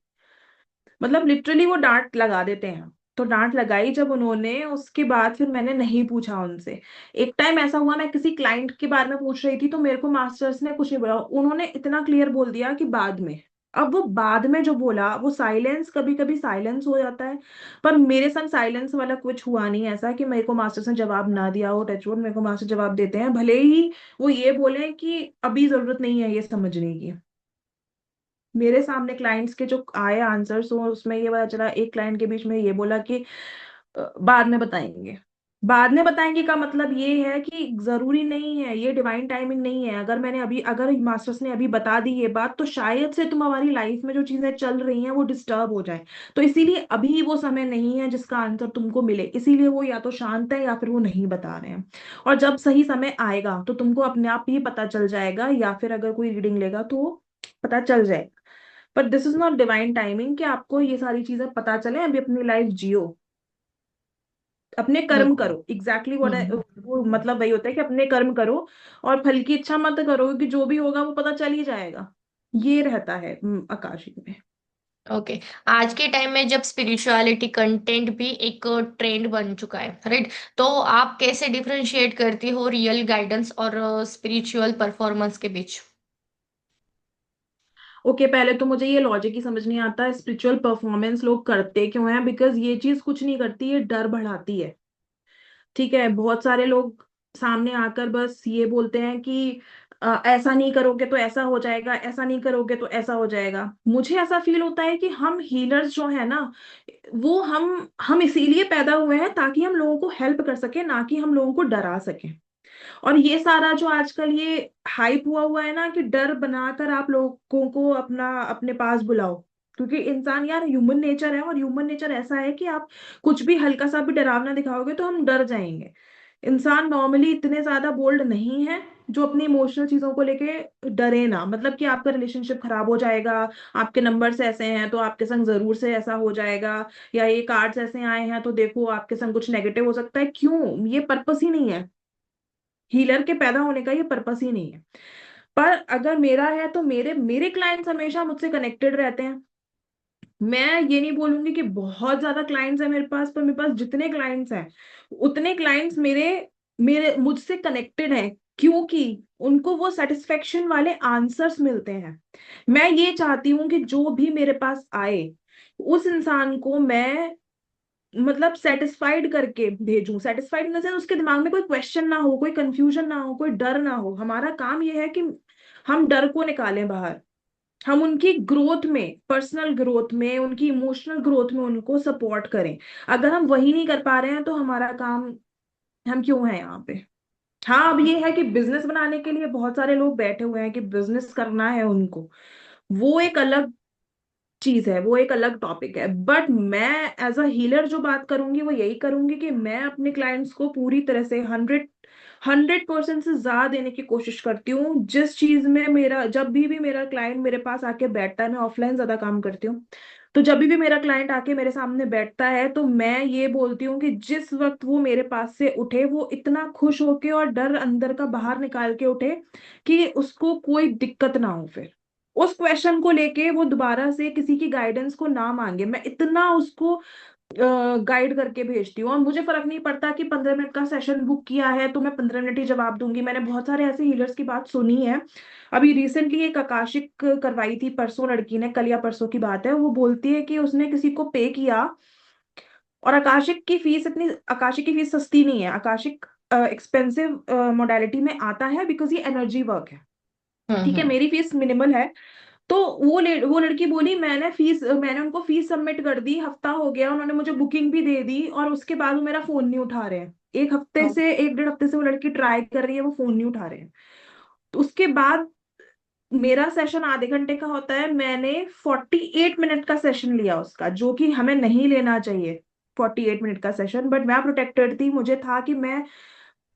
Speaker 1: मतलब लिटरली वो डांट लगा देते हैं। तो डांट लगाई जब उन्होंने, उसके बाद फिर मैंने नहीं पूछा उनसे। एक टाइम ऐसा हुआ, मैं किसी क्लाइंट के बारे में पूछ रही थी तो मेरे को मास्टर्स ने कुछ नहीं बोला, उन्होंने इतना क्लियर बोल दिया कि बाद में। अब वो बाद में जो बोला, वो साइलेंस, कभी कभी साइलेंस हो जाता है। पर मेरे संग साइलेंस वाला कुछ हुआ नहीं ऐसा कि मेरे को मास्टर्स ने जवाब ना दिया हो। टचवुड, मेरे को मास्टर जवाब देते हैं, भले ही वो ये बोले कि अभी जरूरत नहीं है ये समझने की। मेरे सामने क्लाइंट्स के जो आए आंसर्स, हो उसमें ये पता चला, एक क्लाइंट के बीच में ये बोला कि बाद में बताएंगे। बाद में बताएंगे का मतलब ये है कि जरूरी नहीं है, ये डिवाइन टाइमिंग नहीं है। अगर मैंने अभी, अगर मास्टर्स ने अभी बता दी ये बात, तो शायद से तुम हमारी लाइफ में जो चीजें चल रही हैं वो डिस्टर्ब हो जाए। तो इसीलिए अभी वो समय नहीं है जिसका आंसर तुमको मिले, इसीलिए वो या तो शांत है या फिर वो नहीं बता रहे हैं। और जब सही समय आएगा तो तुमको अपने आप ही पता चल जाएगा, या फिर अगर कोई रीडिंग लेगा तो पता चल जाएगा। पर this is not divine timing कि आपको ये सारी चीजें पता चले। अभी अपनी लाइफ जियो, अपने कर्म
Speaker 2: हम्म।
Speaker 1: करो, एग्जैक्टली व्हाट
Speaker 2: हम्म।
Speaker 1: वो मतलब वही होता है कि अपने कर्म करो, और फल की इच्छा मत करो, क्योंकि जो भी होगा वो पता चल ही जाएगा। ये रहता है आकाशिक में।
Speaker 2: ओके। आज के टाइम में जब स्पिरिचुअलिटी कंटेंट भी एक ट्रेंड बन चुका है, राइट, तो आप कैसे डिफरेंशिएट करती हो रियल गाइडेंस और स्पिरिचुअल परफॉर्मेंस के बीच?
Speaker 1: ओके, पहले तो मुझे ये लॉजिक ही समझ नहीं आता, स्पिरिचुअल परफॉर्मेंस लोग करते क्यों हैं? बिकॉज ये चीज कुछ नहीं करती, ये डर बढ़ाती है। ठीक है, बहुत सारे लोग सामने आकर बस ये बोलते हैं कि ऐसा नहीं करोगे तो ऐसा हो जाएगा, ऐसा नहीं करोगे तो ऐसा हो जाएगा। मुझे ऐसा फील होता है कि हम हीलर्स जो है ना, वो हम इसीलिए पैदा हुए हैं ताकि हम लोगों को हेल्प कर सके, ना कि हम लोगों को डरा सके। और ये सारा जो आजकल ये हाइप हुआ हुआ है ना, कि डर बनाकर आप लोगों को अपना अपने पास बुलाओ। क्योंकि इंसान यार ह्यूमन नेचर है, और ह्यूमन नेचर ऐसा है कि आप कुछ भी हल्का सा भी डरावना दिखाओगे तो हम डर जाएंगे। इंसान नॉर्मली इतने ज्यादा बोल्ड नहीं है जो अपनी इमोशनल चीजों को लेके डरे ना। मतलब कि आपका रिलेशनशिप खराब हो जाएगा, आपके नंबर्स ऐसे हैं तो आपके संग जरूर से ऐसा हो जाएगा, या ये कार्ड्स ऐसे आए हैं तो देखो आपके संग कुछ नेगेटिव हो सकता है। क्यों? ये पर्पस ही नहीं है। हीलर के पैदा होने का ये पर्पस ही नहीं है। पर अगर मेरा है तो मेरे मेरे क्लाइंट्स हमेशा मुझसे कनेक्टेड रहते हैं। मैं ये नहीं बोलूंगी कि बहुत ज्यादा क्लाइंट्स हैं मेरे पास, पर मेरे पास जितने क्लाइंट्स हैं उतने क्लाइंट्स मेरे मेरे मुझसे कनेक्टेड हैं, क्योंकि उनको वो सेटिस्फेक्शन वाले आंसर्स मिलते हैं। मैं ये चाहती हूँ कि जो भी मेरे पास आए, उस इंसान को मैं मतलब सेटिस्फाइड करके भेजूं। सेटिस्फाइड इन द सेंस उसके दिमाग में कोई क्वेश्चन ना हो, कोई कंफ्यूजन ना हो, कोई डर ना हो। हमारा काम ये है कि हम डर को निकालें बाहर। हम उनकी ग्रोथ में, पर्सनल ग्रोथ में, उनकी इमोशनल ग्रोथ में उनको सपोर्ट करें। अगर हम वही नहीं कर पा रहे हैं तो हमारा काम, हम क्यों हैं यहाँ पे? हाँ, अब ये है कि बिजनेस बनाने के लिए बहुत सारे लोग बैठे हुए हैं कि बिजनेस करना है उनको, वो एक अलग चीज है, वो एक अलग टॉपिक है। बट मैं एज अ हीलर जो बात करूंगी वो यही करूंगी कि मैं अपने क्लाइंट्स को पूरी तरह से 100% से ज्यादा देने की कोशिश करती हूँ। जिस चीज में मेरा, जब भी मेरा क्लाइंट मेरे पास आके बैठता है, मैं ऑफलाइन ज्यादा काम करती हूँ, तो जब भी मेरा क्लाइंट आके मेरे सामने बैठता है तो मैं ये बोलती हूँ कि जिस वक्त वो मेरे पास से उठे, वो इतना खुश होके और डर अंदर का बाहर निकाल के उठे कि उसको कोई दिक्कत ना हो। फिर उस क्वेश्चन को लेके वो दोबारा से किसी की गाइडेंस को ना मांगे। मैं इतना उसको गाइड करके भेजती हूँ, और मुझे फर्क नहीं पड़ता कि 15 मिनट का सेशन बुक किया है तो मैं 15 मिनट ही जवाब दूंगी। मैंने बहुत सारे ऐसे हीलर्स की बात सुनी है। अभी रिसेंटली एक आकाशिक करवाई थी परसों, लड़की ने, कल या परसों की बात है, वो बोलती है कि उसने किसी को पे किया, और आकाशिक की फीस इतनी, आकाशिक की फीस सस्ती नहीं है। आकाशिक एक्सपेंसिव मोडालिटी में आता है बिकॉज ये एनर्जी वर्क है। ठीक है,
Speaker 2: हम्म।
Speaker 1: मेरी फीस मिनिमल है। तो वो लड़की बोली, मैंने उनको फीस सबमिट कर दी, हफ्ता हो गया, उन्होंने मुझे बुकिंग भी दे दी, और उसके बाद वो मेरा फोन नहीं उठा रहे हैं। एक हफ्ते
Speaker 2: हम्म।
Speaker 1: से, 1 1.5 हफ्ते से वो लड़की ट्राई कर रही है, वो फोन नहीं उठा रहे हैं। तो उसके बाद मेरा सेशन आधे घंटे का होता है, मैंने 48 मिनट का सेशन लिया उसका, जो कि हमें नहीं लेना चाहिए 48 मिनट का सेशन। बट मैं प्रोटेक्टेड थी, मुझे था कि मैं,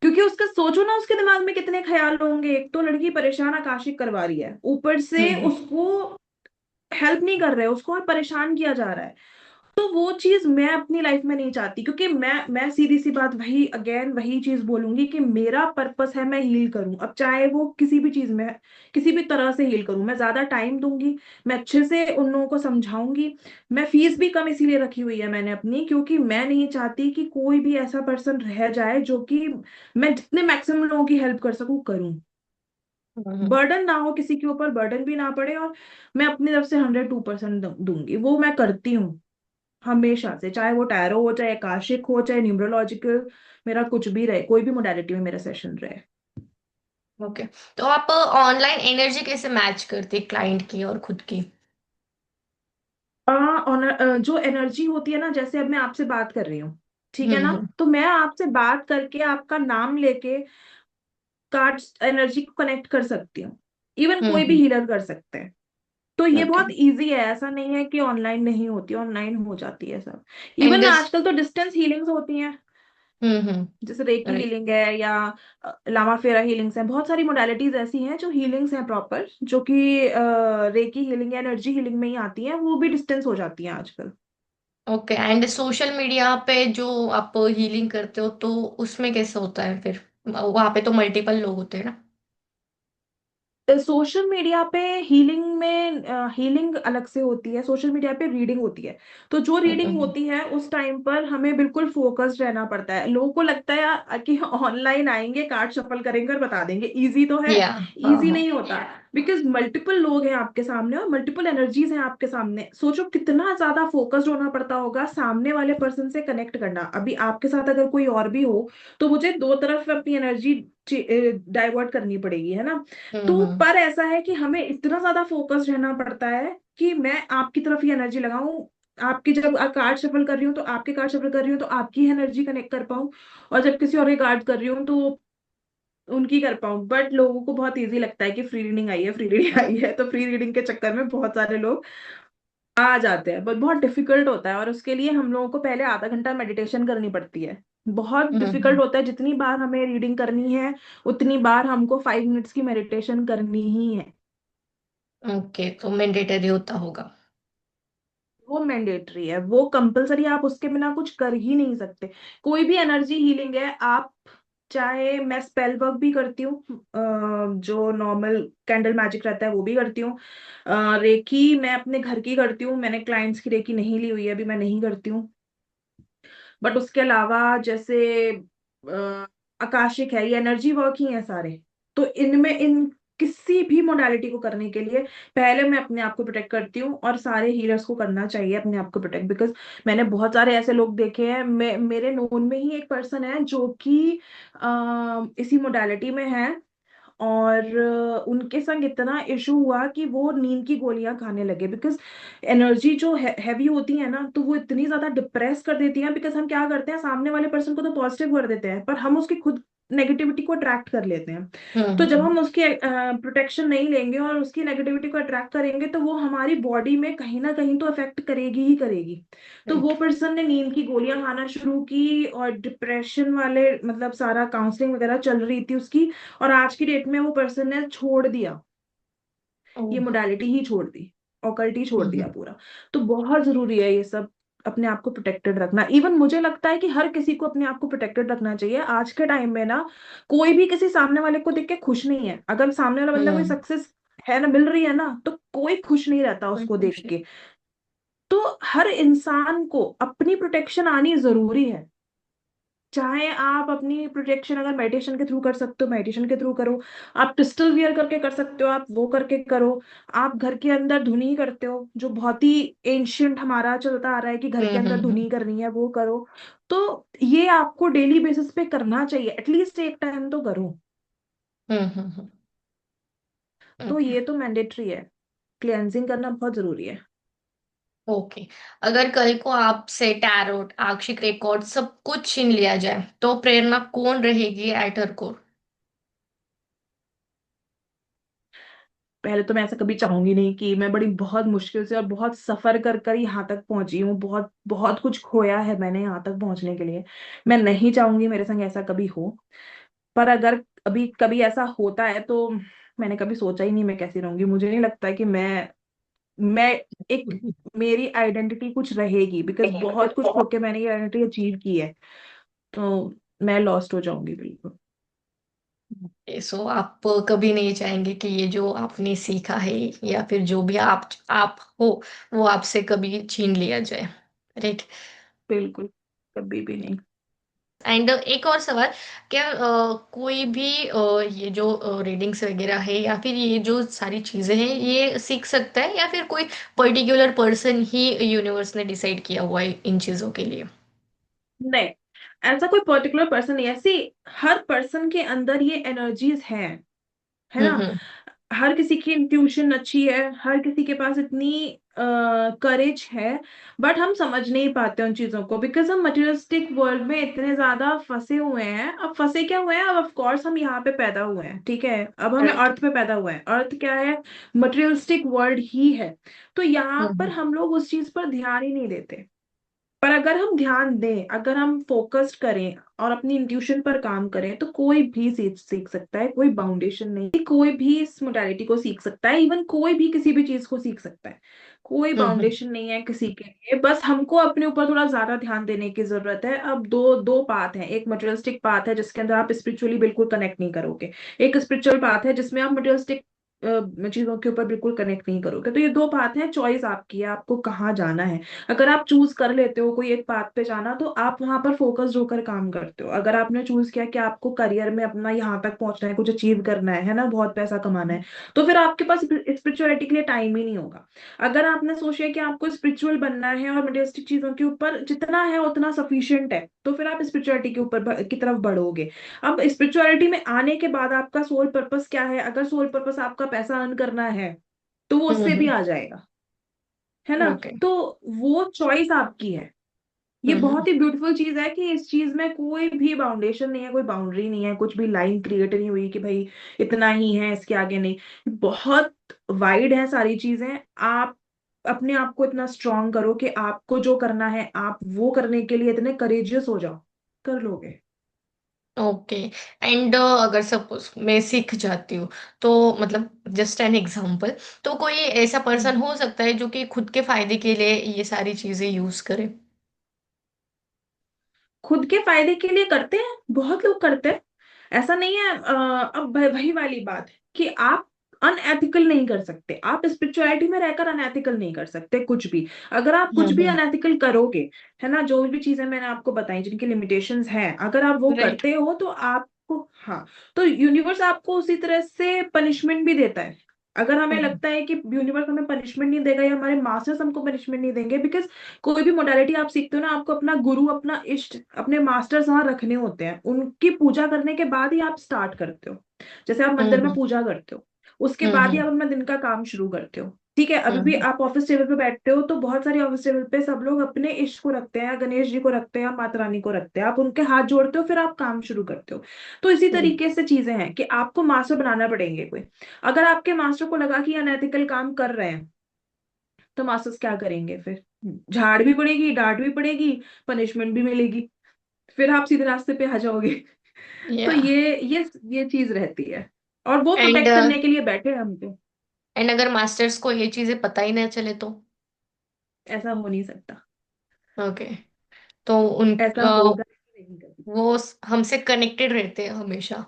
Speaker 1: क्योंकि उसका सोचो ना, उसके दिमाग में कितने ख्याल होंगे। एक तो लड़की परेशान आकाशिक करवा रही है, ऊपर से
Speaker 2: हम्म।
Speaker 1: उसको हेल्प नहीं कर रहे, उसको और परेशान किया जा रहा है। तो वो चीज मैं अपनी लाइफ में नहीं चाहती, क्योंकि मैं सीधी सी बात, वही अगेन वही चीज बोलूंगी कि मेरा पर्पस है मैं हील करूं। अब चाहे वो किसी भी चीज में, किसी भी तरह से हील करूं, मैं ज्यादा टाइम दूंगी, मैं अच्छे से उन लोगों को समझाऊंगी। मैं फीस भी कम इसीलिए रखी हुई है मैंने अपनी, क्योंकि मैं नहीं चाहती कि कोई भी ऐसा पर्सन रह जाए जो कि, मैं जितने मैक्सिमम लोगों की हेल्प कर सकूं करूं।
Speaker 2: हम्म।
Speaker 1: बर्डन ना हो, किसी के ऊपर बर्डन भी ना पड़े, और मैं अपनी तरफ से 102% दूंगी, वो मैं करती हूँ हमेशा से, चाहे वो टैरो हो, चाहे आकाशिक हो, चाहे न्यूमरोलॉजिकल, मेरा कुछ भी रहे, कोई भी मोडालिटी में मेरा सेशन रहे।
Speaker 2: ओके। तो आप ऑनलाइन एनर्जी कैसे मैच करती क्लाइंट की और खुद की?
Speaker 1: जो एनर्जी होती है ना, जैसे अब मैं आपसे बात कर रही हूँ, ठीक है ना,
Speaker 2: हम्म।
Speaker 1: तो मैं आपसे बात करके आपका नाम लेके कार्ड्स एनर्जी को कनेक्ट कर सकती हूँ। इवन कोई भी
Speaker 2: हम्म।
Speaker 1: हीलर कर सकते हैं। तो ये
Speaker 2: ओके।
Speaker 1: बहुत इजी है, ऐसा नहीं है कि ऑनलाइन नहीं होती, ऑनलाइन हो जाती है सब।
Speaker 2: And
Speaker 1: even
Speaker 2: this.
Speaker 1: आजकल तो डिस्टेंस हीलिंग्स होती हैं,
Speaker 2: हम्म।
Speaker 1: जैसे रेकी
Speaker 2: राइट।
Speaker 1: हीलिंग है, या लामा फेरा हीलिंग्स हैं, बहुत सारी मोडालिटीज ऐसी हैं जो हीलिंग्स हैं प्रॉपर, जो कि रेकी हीलिंग या एनर्जी हीलिंग में ही आती हैं, वो भी डिस्टेंस हो जाती हैं आजकल।
Speaker 2: ओके। एंड सोशल मीडिया पे जो आप हीलिंग करते हो तो उसमें कैसे होता है फिर? वहां पे तो मल्टीपल लोग होते हैं ना?
Speaker 1: सोशल मीडिया पे हीलिंग में हीलिंग अलग से होती है, सोशल मीडिया पे रीडिंग होती है। तो जो रीडिंग
Speaker 2: हम्म।
Speaker 1: होती है उस टाइम पर हमें बिल्कुल फोकस्ड रहना पड़ता है। लोगों को लगता है कि ऑनलाइन आएंगे, कार्ड शफल करेंगे और बता देंगे, इजी तो है।
Speaker 2: या। हाँ
Speaker 1: इजी
Speaker 2: हाँ।
Speaker 1: नहीं होता, बिकॉज मल्टीपल लोग हैं आपके सामने और मल्टीपल एनर्जीज हैं आपके सामने। सोचो कितना ज्यादा फोकस्ड होना पड़ता होगा सामने वाले पर्सन से कनेक्ट करना। अभी आपके साथ अगर कोई और भी हो, तो मुझे दो तरफ अपनी एनर्जी डाइवर्ट करनी पड़ेगी, है ना। तो
Speaker 2: हम्म।
Speaker 1: पर ऐसा है कि हमें इतना ज्यादा फोकस रहना पड़ता है कि मैं आपकी तरफ ही एनर्जी लगाऊं, आपकी जब कार्ड शफल कर रही हूँ तो आपके कार्ड शफल कर रही हूँ तो आपकी एनर्जी कनेक्ट कर पाऊं, और जब किसी और के कार्ड कर रही हूँ तो उनकी कर पाऊं। बट लोगों को बहुत इजी लगता है कि फ्री रीडिंग आई है, फ्री रीडिंग आई है, तो फ्री रीडिंग के चक्कर में बहुत सारे लोग आ जाते हैं, बट बहुत डिफिकल्ट होता है, और उसके लिए हम लोगों को पहले आधा घंटा मेडिटेशन करनी पड़ती है। बहुत डिफिकल्ट
Speaker 2: हम्म।
Speaker 1: होता है, जितनी बार हमें रीडिंग करनी है उतनी बार हमको 5 मिनट्स की मेडिटेशन करनी ही है।
Speaker 2: ओके, तो मैंडेटरी होता होगा।
Speaker 1: वो मैंडेटरी है, वो कंपलसरी, आप उसके बिना कुछ कर ही नहीं सकते। कोई भी एनर्जी हीलिंग है, आप चाहे, मैं स्पेल वर्क भी करती हूँ, जो नॉर्मल कैंडल मैजिक रहता है वो भी करती हूँ। रेकी मैं अपने घर की करती हूँ, मैंने क्लाइंट्स की रेकी नहीं ली हुई है अभी, मैं नहीं करती हूँ। बट उसके अलावा जैसे आकाशिक है, ये एनर्जी वर्क ही है सारे। तो इनमें इन किसी भी मोडालिटी को करने के लिए पहले मैं अपने आप को प्रोटेक्ट करती हूँ, और सारे हीलर्स को करना चाहिए अपने आप को प्रोटेक्ट, बिकॉज मैंने बहुत सारे ऐसे लोग देखे हैं। मेरे नोन में ही एक पर्सन है जो कि इसी मोडालिटी में है, और उनके संग इतना इशू हुआ कि वो नींद की गोलियां खाने लगे, बिकॉज एनर्जी जो हैवी होती है ना, तो वो इतनी ज्यादा डिप्रेस कर देती है। बिकॉज हम क्या करते हैं, सामने वाले पर्सन को तो पॉजिटिव कर देते हैं, पर हम उसकी खुद नेगेटिविटी को अट्रैक्ट कर लेते हैं। तो जब
Speaker 2: हम्म।
Speaker 1: हम उसकी प्रोटेक्शन नहीं लेंगे और उसकी नेगेटिविटी को अट्रैक्ट करेंगे, तो वो हमारी बॉडी में कहीं ना कहीं तो अफेक्ट करेगी ही करेगी। तो
Speaker 2: राइट।
Speaker 1: वो पर्सन ने नींद की गोलियां खाना शुरू की, और डिप्रेशन वाले, मतलब सारा काउंसलिंग वगैरह चल रही थी उसकी, और आज की डेट में वो पर्सन ने छोड़ दिया, ये
Speaker 2: ओह।
Speaker 1: मोडालिटी ही छोड़ दी, ऑकल्ट ही छोड़ दिया
Speaker 2: हम्म।
Speaker 1: पूरा। तो बहुत जरूरी है ये सब, अपने आप को प्रोटेक्टेड रखना। इवन मुझे लगता है कि हर किसी को अपने आप को प्रोटेक्टेड रखना चाहिए आज के टाइम में ना। कोई भी किसी सामने वाले को देख के खुश नहीं है। अगर सामने वाला बंदा कोई
Speaker 2: हम्म।
Speaker 1: सक्सेस है ना, मिल रही है ना, तो कोई खुश नहीं रहता
Speaker 2: कोई
Speaker 1: उसको
Speaker 2: खुश
Speaker 1: देख के। तो हर इंसान को अपनी प्रोटेक्शन आनी जरूरी है। चाहे आप अपनी प्रोटेक्शन अगर मेडिटेशन के थ्रू कर सकते हो, मेडिटेशन के थ्रू करो। आप क्रिस्टल वियर करके कर सकते हो, आप वो करके करो। आप घर के अंदर धुनी करते हो, जो बहुत ही एंशियंट हमारा चलता आ रहा है कि घर के अंदर
Speaker 2: नहीं।
Speaker 1: धुनी करनी है, वो करो। तो ये आपको डेली बेसिस पे करना चाहिए, एटलीस्ट एक टाइम तो करो। तो
Speaker 2: ओके।
Speaker 1: ये तो मैंडेटरी है, क्लेंजिंग करना बहुत जरूरी है।
Speaker 2: ओके। अगर कल को आपसे टैरोट, आक्षिक रिकॉर्ड सब कुछ छीन लिया जाए तो प्रेरणा कौन रहेगी एट हर कोर?
Speaker 1: पहले तो मैं ऐसा कभी चाहूंगी नहीं, कि मैं बड़ी बहुत मुश्किल से और बहुत सफर कर कर यहाँ तक पहुंची हूँ, बहुत बहुत कुछ खोया है मैंने यहाँ तक पहुंचने के लिए। मैं नहीं चाहूंगी मेरे संग ऐसा कभी हो। पर अगर अभी कभी ऐसा होता है तो मैंने कभी सोचा ही नहीं मैं कैसी रहूंगी। मुझे नहीं लगता है कि मैं एक, मेरी आइडेंटिटी कुछ रहेगी, बिकॉज बहुत कुछ खो के मैंने ये आइडेंटिटी अचीव की है। तो मैं लॉस्ट हो जाऊंगी बिल्कुल।
Speaker 2: सो आप कभी नहीं चाहेंगे कि ये जो आपने सीखा है या फिर जो भी आप हो वो आपसे कभी छीन लिया जाए? राइट।
Speaker 1: बिल्कुल, कभी भी नहीं।
Speaker 2: एंड एक और सवाल, क्या कोई भी ये जो रीडिंग्स वगैरह है या फिर ये जो सारी चीजें हैं ये सीख सकता है, या फिर कोई पर्टिकुलर पर्सन ही यूनिवर्स ने डिसाइड किया हुआ है इन चीजों के लिए?
Speaker 1: नहीं, ऐसा कोई पर्टिकुलर पर्सन नहीं है। ऐसी हर पर्सन के अंदर ये एनर्जीज हैं, है ना।
Speaker 2: हम्म।
Speaker 1: हर किसी की इंट्यूशन अच्छी है, हर किसी के पास इतनी करेज है, बट हम समझ नहीं पाते उन चीजों को, बिकॉज हम मटेरियलिस्टिक वर्ल्ड में इतने ज्यादा फंसे हुए हैं। अब फंसे क्या हुए हैं, अब ऑफ कोर्स हम यहाँ पे पैदा हुए हैं, ठीक है, अब हमें
Speaker 2: राइट।
Speaker 1: अर्थ पे पैदा हुए हैं। अर्थ क्या है, मटेरियलिस्टिक वर्ल्ड ही है। तो यहाँ पर
Speaker 2: हम्म।
Speaker 1: हम लोग उस चीज पर ध्यान ही नहीं देते। पर अगर हम ध्यान दें, अगर हम फोकस्ड करें और अपनी इंट्यूशन पर काम करें, तो कोई भी सीख सीख सकता है। कोई बाउंडेशन नहीं, कोई भी इस मोडालिटी को सीख सकता है, इवन कोई भी किसी भी चीज को सीख सकता है। कोई
Speaker 2: हम्म।
Speaker 1: बाउंडेशन नहीं है किसी के लिए, बस हमको अपने ऊपर थोड़ा ज्यादा ध्यान देने की जरूरत है। अब दो दो पाथ है, एक मटेरियलिस्टिक पाथ है जिसके अंदर आप स्पिरिचुअली बिल्कुल कनेक्ट नहीं करोगे, एक स्पिरिचुअल पाथ है जिसमें आप मटेरियलिस्टिक चीजों के ऊपर बिल्कुल कनेक्ट नहीं करोगे। तो ये दो पाथ है, चॉइस आपकी है, आपको कहाँ जाना है। अगर आप चूज कर लेते हो कोई एक पाथ पे जाना, तो आप वहां पर फोकस्ड होकर काम करते हो। अगर आपने चूज किया कि आपको करियर में अपना यहाँ तक पहुंचना है, कुछ अचीव करना है ना, बहुत पैसा कमाना है, तो फिर आपके पास स्पिरिचुअलिटी के लिए टाइम ही नहीं होगा। अगर आपने सोचा कि आपको स्पिरिचुअल बनना है और मटेरियलिस्टिक चीजों के ऊपर जितना है उतना सफिशिएंट है, तो फिर आप स्पिरिचुअलिटी के ऊपर की तरफ बढ़ोगे। अब स्पिरिचुअलिटी में आने के बाद आपका सोल पर्पस क्या है? अगर सोल पर्पस आपका पैसा अर्न करना है, तो वो उससे भी
Speaker 2: हम्म।
Speaker 1: आ जाएगा, है ना।
Speaker 2: ओके।
Speaker 1: तो वो चॉइस आपकी है। ये
Speaker 2: हम्म।
Speaker 1: बहुत ही ब्यूटीफुल चीज है कि इस चीज में कोई भी बाउंडेशन नहीं है, कोई बाउंड्री नहीं है, कुछ भी लाइन क्रिएट नहीं हुई कि भाई इतना ही है, इसके आगे नहीं। बहुत वाइड है सारी चीजें। आप अपने आप को इतना स्ट्रांग करो कि आपको जो करना है आप वो करने के लिए इतने करेजियस हो जाओ, कर लोगे।
Speaker 2: ओके। एंड अगर सपोज मैं सीख जाती हूँ, तो मतलब जस्ट एन एग्जांपल, तो कोई ऐसा पर्सन हो सकता है जो कि खुद के फायदे के लिए ये सारी चीजें यूज करे?
Speaker 1: खुद के फायदे के लिए करते हैं, बहुत लोग करते हैं। ऐसा नहीं है। अब वही वाली बात है कि आप अनएथिकल नहीं कर सकते, आप स्पिरिचुअलिटी में रहकर अनएथिकल नहीं कर सकते कुछ भी। अगर आप कुछ भी
Speaker 2: हम्म।
Speaker 1: अनएथिकल करोगे, है ना, जो भी चीजें मैंने आपको बताई जिनकी लिमिटेशंस हैं, अगर आप वो
Speaker 2: राइट।
Speaker 1: करते हो तो आपको, हाँ, तो यूनिवर्स आपको उसी तरह से पनिशमेंट भी देता है। अगर हमें
Speaker 2: हम्म।
Speaker 1: लगता है कि यूनिवर्स हमें पनिशमेंट नहीं देगा या हमारे मास्टर्स हमको पनिशमेंट नहीं देंगे, बिकॉज कोई भी मोडालिटी आप सीखते हो ना, आपको अपना गुरु, अपना इष्ट, अपने मास्टर्स वहां रखने होते हैं। उनकी पूजा करने के बाद ही आप स्टार्ट करते हो। जैसे आप मंदिर में
Speaker 2: हम्म।
Speaker 1: पूजा करते हो, उसके बाद ही
Speaker 2: हम्म।
Speaker 1: आप अपना दिन का काम शुरू करते हो। ठीक है, अभी भी
Speaker 2: हम्म।
Speaker 1: आप ऑफिस टेबल पे बैठते हो, तो बहुत सारे ऑफिस टेबल पे सब लोग अपने इष्ट को रखते हैं, गणेश जी को रखते हैं, माता रानी को रखते हैं, आप उनके हाथ जोड़ते हो, फिर आप काम शुरू करते हो। तो इसी
Speaker 2: हम्म।
Speaker 1: तरीके से चीजें हैं कि आपको मास्टर बनाना पड़ेंगे कोई। अगर आपके मास्टर को लगा कि अनएथिकल काम कर रहे हैं, तो मास्टर्स क्या करेंगे फिर? झाड़ भी पड़ेगी, डांट भी पड़ेगी, पनिशमेंट भी मिलेगी, फिर आप सीधे रास्ते पे आ जाओगे। तो
Speaker 2: या।
Speaker 1: ये चीज रहती है, और वो
Speaker 2: एंड
Speaker 1: प्रोटेक्ट करने के लिए बैठे हैं हमको।
Speaker 2: एंड अगर मास्टर्स को ये चीजें पता ही ना चले तो?
Speaker 1: ऐसा हो नहीं सकता।
Speaker 2: ओके। तो उन
Speaker 1: ऐसा होगा ही नहीं कभी।
Speaker 2: वो हमसे कनेक्टेड रहते हैं हमेशा?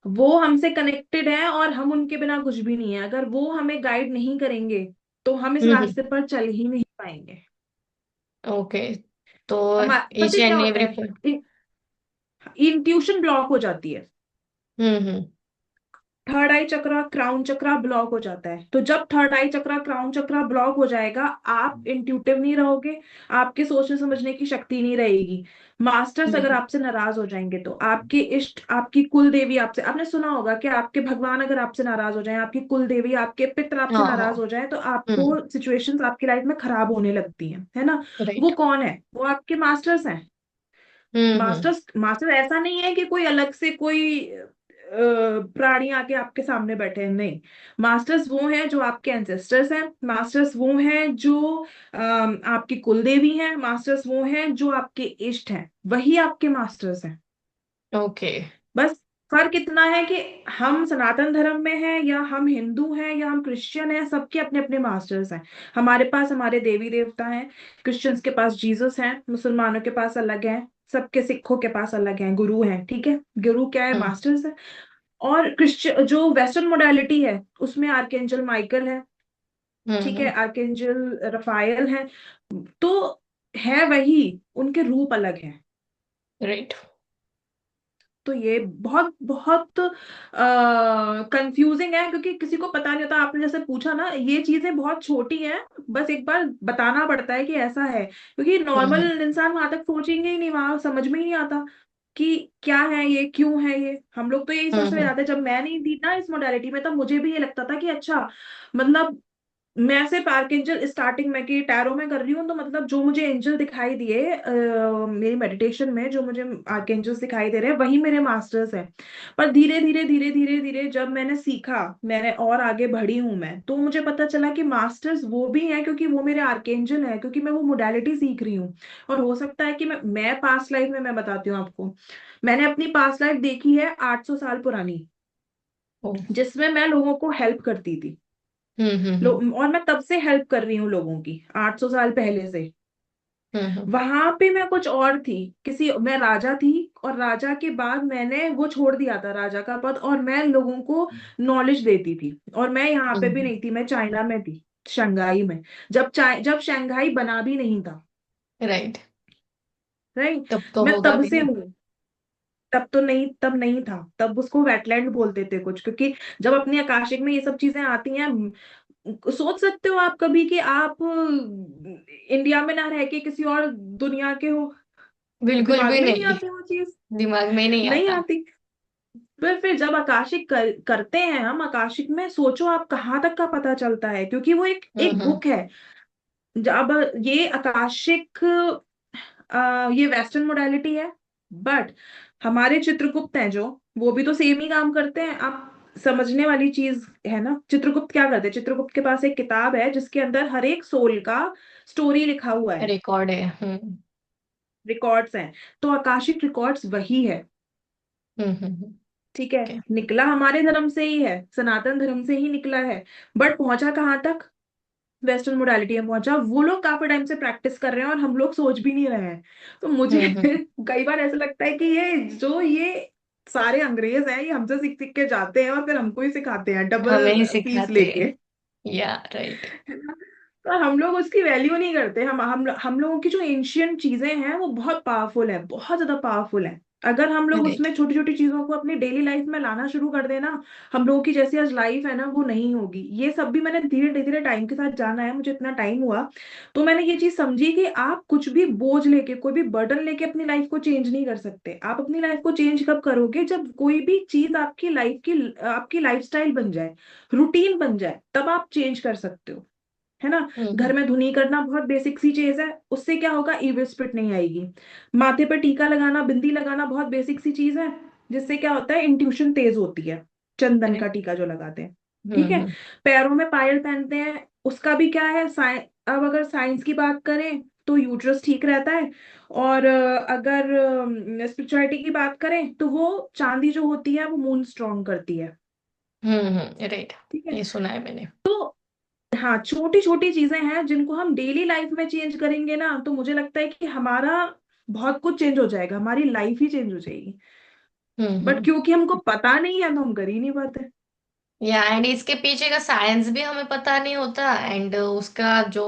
Speaker 1: वो हमसे कनेक्टेड है और हम उनके बिना कुछ भी नहीं है। अगर वो हमें गाइड नहीं करेंगे, तो हम इस
Speaker 2: हम्म।
Speaker 1: रास्ते पर चल ही नहीं पाएंगे।
Speaker 2: ओके। तो
Speaker 1: पता
Speaker 2: ईच
Speaker 1: है क्या
Speaker 2: एंड
Speaker 1: होता
Speaker 2: एवरी
Speaker 1: है,
Speaker 2: पॉइंट।
Speaker 1: इंट्यूशन ब्लॉक हो जाती है।
Speaker 2: हम्म।
Speaker 1: थर्ड आई चक्रा, क्राउन चक्रा ब्लॉक हो जाता है। तो जब थर्ड आई चक्रा, क्राउन चक्रा ब्लॉक हो जाएगा, आप इंट्यूटिव नहीं रहोगे, आपके सोचने समझने की शक्ति नहीं रहेगी। मास्टर्स अगर
Speaker 2: हम्म।
Speaker 1: आपसे नाराज हो जाएंगे, तो आपके इष्ट, आपकी कुल देवी आपसे, आपने सुना होगा कि आपके भगवान अगर आपसे नाराज हो जाए, आपकी कुल देवी, आपके पितर आपसे
Speaker 2: हाँ हाँ।
Speaker 1: नाराज हो जाए, तो आपको
Speaker 2: हम्म।
Speaker 1: सिचुएशंस आपकी लाइफ में खराब होने लगती है ना। वो
Speaker 2: राइट।
Speaker 1: कौन है? वो आपके मास्टर्स हैं।
Speaker 2: हम्म।
Speaker 1: मास्टर्स, मास्टर ऐसा नहीं है कि कोई अलग से कोई प्राणी आके आपके सामने बैठे हैं, नहीं। मास्टर्स वो हैं जो आपके एंसेस्टर्स हैं, मास्टर्स वो हैं जो आपकी कुल देवी हैं, मास्टर्स वो हैं जो आपके इष्ट हैं, वही आपके मास्टर्स हैं।
Speaker 2: ओके।
Speaker 1: बस फर्क इतना है कि हम सनातन धर्म में हैं या हम हिंदू हैं या हम क्रिश्चियन हैं, सबके अपने अपने मास्टर्स हैं। हमारे पास हमारे देवी देवता हैं, क्रिश्चियंस के पास जीसस हैं, मुसलमानों के पास अलग हैं, सबके, सिखों के पास अलग हैं, गुरु हैं, ठीक है। गुरु क्या है?
Speaker 2: हम्म।
Speaker 1: मास्टर्स है। और क्रिश्चियन जो वेस्टर्न मोडालिटी है, उसमें आर्केंजल माइकल है, ठीक है,
Speaker 2: हम्म।
Speaker 1: आर्केंजल रफायल है। तो है वही, उनके रूप अलग हैं।
Speaker 2: राइट।
Speaker 1: तो ये बहुत बहुत कंफ्यूजिंग है, क्योंकि किसी को पता नहीं होता। आपने जैसे पूछा ना, ये चीजें बहुत छोटी हैं, बस एक बार बताना पड़ता है कि ऐसा है, क्योंकि
Speaker 2: हम्म
Speaker 1: नॉर्मल इंसान वहां तक सोचेंगे ही नहीं, वहां समझ में ही नहीं आता कि क्या है ये, क्यों है ये। हम लोग तो यही
Speaker 2: हम्म
Speaker 1: सोचते
Speaker 2: हम्म
Speaker 1: जाते, जब मैं नहीं थी ना इस मोडालिटी में, तब मुझे भी ये लगता था कि अच्छा, मतलब मैं सिर्फ आर्कएंजल स्टार्टिंग में कि टैरो में कर रही हूँ, तो मतलब जो मुझे एंजल दिखाई दिए मेरी मेडिटेशन में, जो मुझे आर्कएंजल्स दिखाई दे रहे हैं वही मेरे मास्टर्स हैं। पर धीरे धीरे धीरे धीरे धीरे जब मैंने सीखा, मैंने और आगे बढ़ी हूँ मैं, तो मुझे पता चला कि मास्टर्स वो भी हैं, क्योंकि वो मेरे आर्कएंजल हैं, क्योंकि मैं वो मोडालिटी सीख रही हूँ। और हो सकता है कि मैं पास्ट लाइफ में, मैं बताती हूँ आपको, मैंने अपनी पास्ट लाइफ देखी है 800 साल पुरानी,
Speaker 2: ओ,
Speaker 1: जिसमें मैं लोगों को हेल्प करती थी।
Speaker 2: हम्म।
Speaker 1: और मैं तब से हेल्प कर रही हूँ लोगों की, 800 साल पहले से।
Speaker 2: हम्म।
Speaker 1: वहां पे मैं कुछ और थी, मैं राजा थी, और राजा के बाद मैंने वो छोड़ दिया था राजा का पद, और मैं लोगों को नॉलेज देती थी। और मैं यहाँ पे भी
Speaker 2: हम्म।
Speaker 1: नहीं थी, मैं चाइना में थी, शंघाई में। जब शंघाई बना भी नहीं था।
Speaker 2: राइट।
Speaker 1: राइट।
Speaker 2: तब तो
Speaker 1: मैं
Speaker 2: होगा
Speaker 1: तब
Speaker 2: भी
Speaker 1: से
Speaker 2: नहीं।
Speaker 1: हूँ। तब नहीं था, तब उसको वेटलैंड बोलते थे कुछ, क्योंकि जब अपनी आकाशिक में ये सब चीजें आती हैं, सोच सकते हो आप कभी कि आप इंडिया में ना रह के किसी और दुनिया के हो?
Speaker 2: बिल्कुल
Speaker 1: दिमाग
Speaker 2: भी
Speaker 1: में ही नहीं
Speaker 2: नहीं।
Speaker 1: आती वो चीज।
Speaker 2: दिमाग में नहीं
Speaker 1: नहीं
Speaker 2: आता।
Speaker 1: आती। फिर जब आकाशिक करते हैं हम आकाशिक में, सोचो आप कहाँ तक का पता चलता है, क्योंकि वो एक एक
Speaker 2: हम्म।
Speaker 1: बुक है। अब ये आकाशिक, ये वेस्टर्न मोडालिटी है, बट हमारे चित्रगुप्त हैं जो, वो भी तो सेम ही काम करते हैं। आप समझने वाली चीज है ना, चित्रगुप्त क्या करते हैं? चित्रगुप्त के पास एक किताब है जिसके अंदर हर एक सोल का स्टोरी लिखा हुआ है,
Speaker 2: रिकॉर्ड है।
Speaker 1: रिकॉर्ड्स हैं। तो आकाशिक रिकॉर्ड्स वही है।
Speaker 2: हम्म।
Speaker 1: ठीक है,
Speaker 2: ओके।
Speaker 1: निकला हमारे धर्म से ही है, सनातन धर्म से ही निकला है, बट पहुंचा कहाँ तक? वेस्टर्न मोडालिटी में पहुंचा। वो लोग काफी टाइम से प्रैक्टिस कर रहे हैं, और हम लोग सोच भी नहीं रहे हैं। तो मुझे
Speaker 2: हम्म।
Speaker 1: कई बार ऐसा लगता है कि ये सारे अंग्रेज हैं, ये हमसे सीख सीख के जाते हैं और फिर हमको ही सिखाते हैं
Speaker 2: हमें
Speaker 1: डबल
Speaker 2: ही
Speaker 1: फीस
Speaker 2: सिखाते
Speaker 1: लेके।
Speaker 2: हैं। या राइट।
Speaker 1: है ना? तो हम लोग उसकी वैल्यू नहीं करते। हम लोगों की जो एंशियंट चीजें हैं वो बहुत पावरफुल है, बहुत ज्यादा पावरफुल है। अगर हम लोग
Speaker 2: राइट।
Speaker 1: उसमें छोटी छोटी चीजों को अपनी डेली लाइफ में लाना शुरू कर देना, हम लोगों की जैसी आज लाइफ है ना, वो नहीं होगी। ये सब भी मैंने धीरे धीरे टाइम के साथ जाना है, मुझे इतना टाइम हुआ। तो मैंने ये चीज समझी कि आप कुछ भी बोझ लेके, कोई भी बर्डन लेके अपनी लाइफ को चेंज नहीं कर सकते। आप अपनी लाइफ को चेंज कब करोगे? जब कोई भी चीज आपकी लाइफस्टाइल बन जाए, रूटीन बन जाए, तब आप चेंज कर सकते हो। है ना? घर
Speaker 2: हम्म
Speaker 1: में धुनी करना बहुत बेसिक सी चीज है, उससे क्या होगा? इविल स्पिरिट नहीं आएगी। माथे पर टीका लगाना, बिंदी लगाना बहुत बेसिक सी चीज है, जिससे क्या होता है? इंट्यूशन तेज होती है। चंदन का
Speaker 2: राइट।
Speaker 1: टीका जो लगाते हैं, ठीक है।
Speaker 2: हम्म।
Speaker 1: पैरों में पायल पहनते हैं, उसका भी क्या है? अब अगर साइंस की बात करें तो यूट्रस ठीक रहता है। और अगर स्पिरिचुअलिटी की बात करें तो वो चांदी जो होती है वो मून स्ट्रॉन्ग करती है।
Speaker 2: राइट।
Speaker 1: ठीक है।
Speaker 2: ये सुना है मैंने।
Speaker 1: तो हाँ, छोटी छोटी चीजें हैं जिनको हम डेली लाइफ में चेंज करेंगे ना, तो मुझे लगता है कि हमारा बहुत कुछ चेंज हो जाएगा, हमारी लाइफ ही चेंज हो जाएगी। बट
Speaker 2: हम्म।
Speaker 1: क्योंकि हमको पता नहीं है तो हम कर ही नहीं पाते।
Speaker 2: या एंड इसके पीछे का साइंस भी हमें पता नहीं होता, एंड उसका जो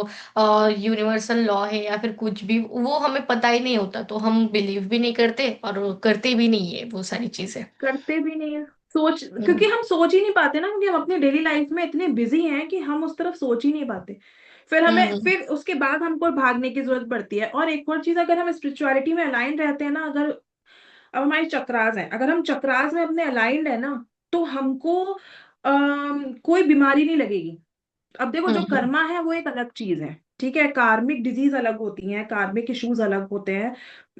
Speaker 2: यूनिवर्सल लॉ है या फिर कुछ भी वो हमें पता ही नहीं होता, तो हम बिलीव भी नहीं करते और करते भी नहीं है वो सारी चीजें।
Speaker 1: करते भी नहीं है। क्योंकि
Speaker 2: हम्म
Speaker 1: हम सोच ही नहीं पाते ना, क्योंकि हम अपनी डेली लाइफ में इतने बिजी हैं कि हम उस तरफ सोच ही नहीं पाते।
Speaker 2: हम्म
Speaker 1: फिर उसके बाद हमको भागने की जरूरत पड़ती है। और एक और चीज, अगर हम स्पिरिचुअलिटी में अलाइन रहते हैं ना, अगर अब हमारी चक्रास है, अगर हम चक्रास में अपने अलाइंड है ना, तो हमको कोई बीमारी नहीं लगेगी। अब देखो, जो
Speaker 2: हम्म
Speaker 1: कर्मा है वो एक अलग चीज है, ठीक है। कार्मिक डिजीज अलग होती हैं, कार्मिक इश्यूज अलग होते हैं।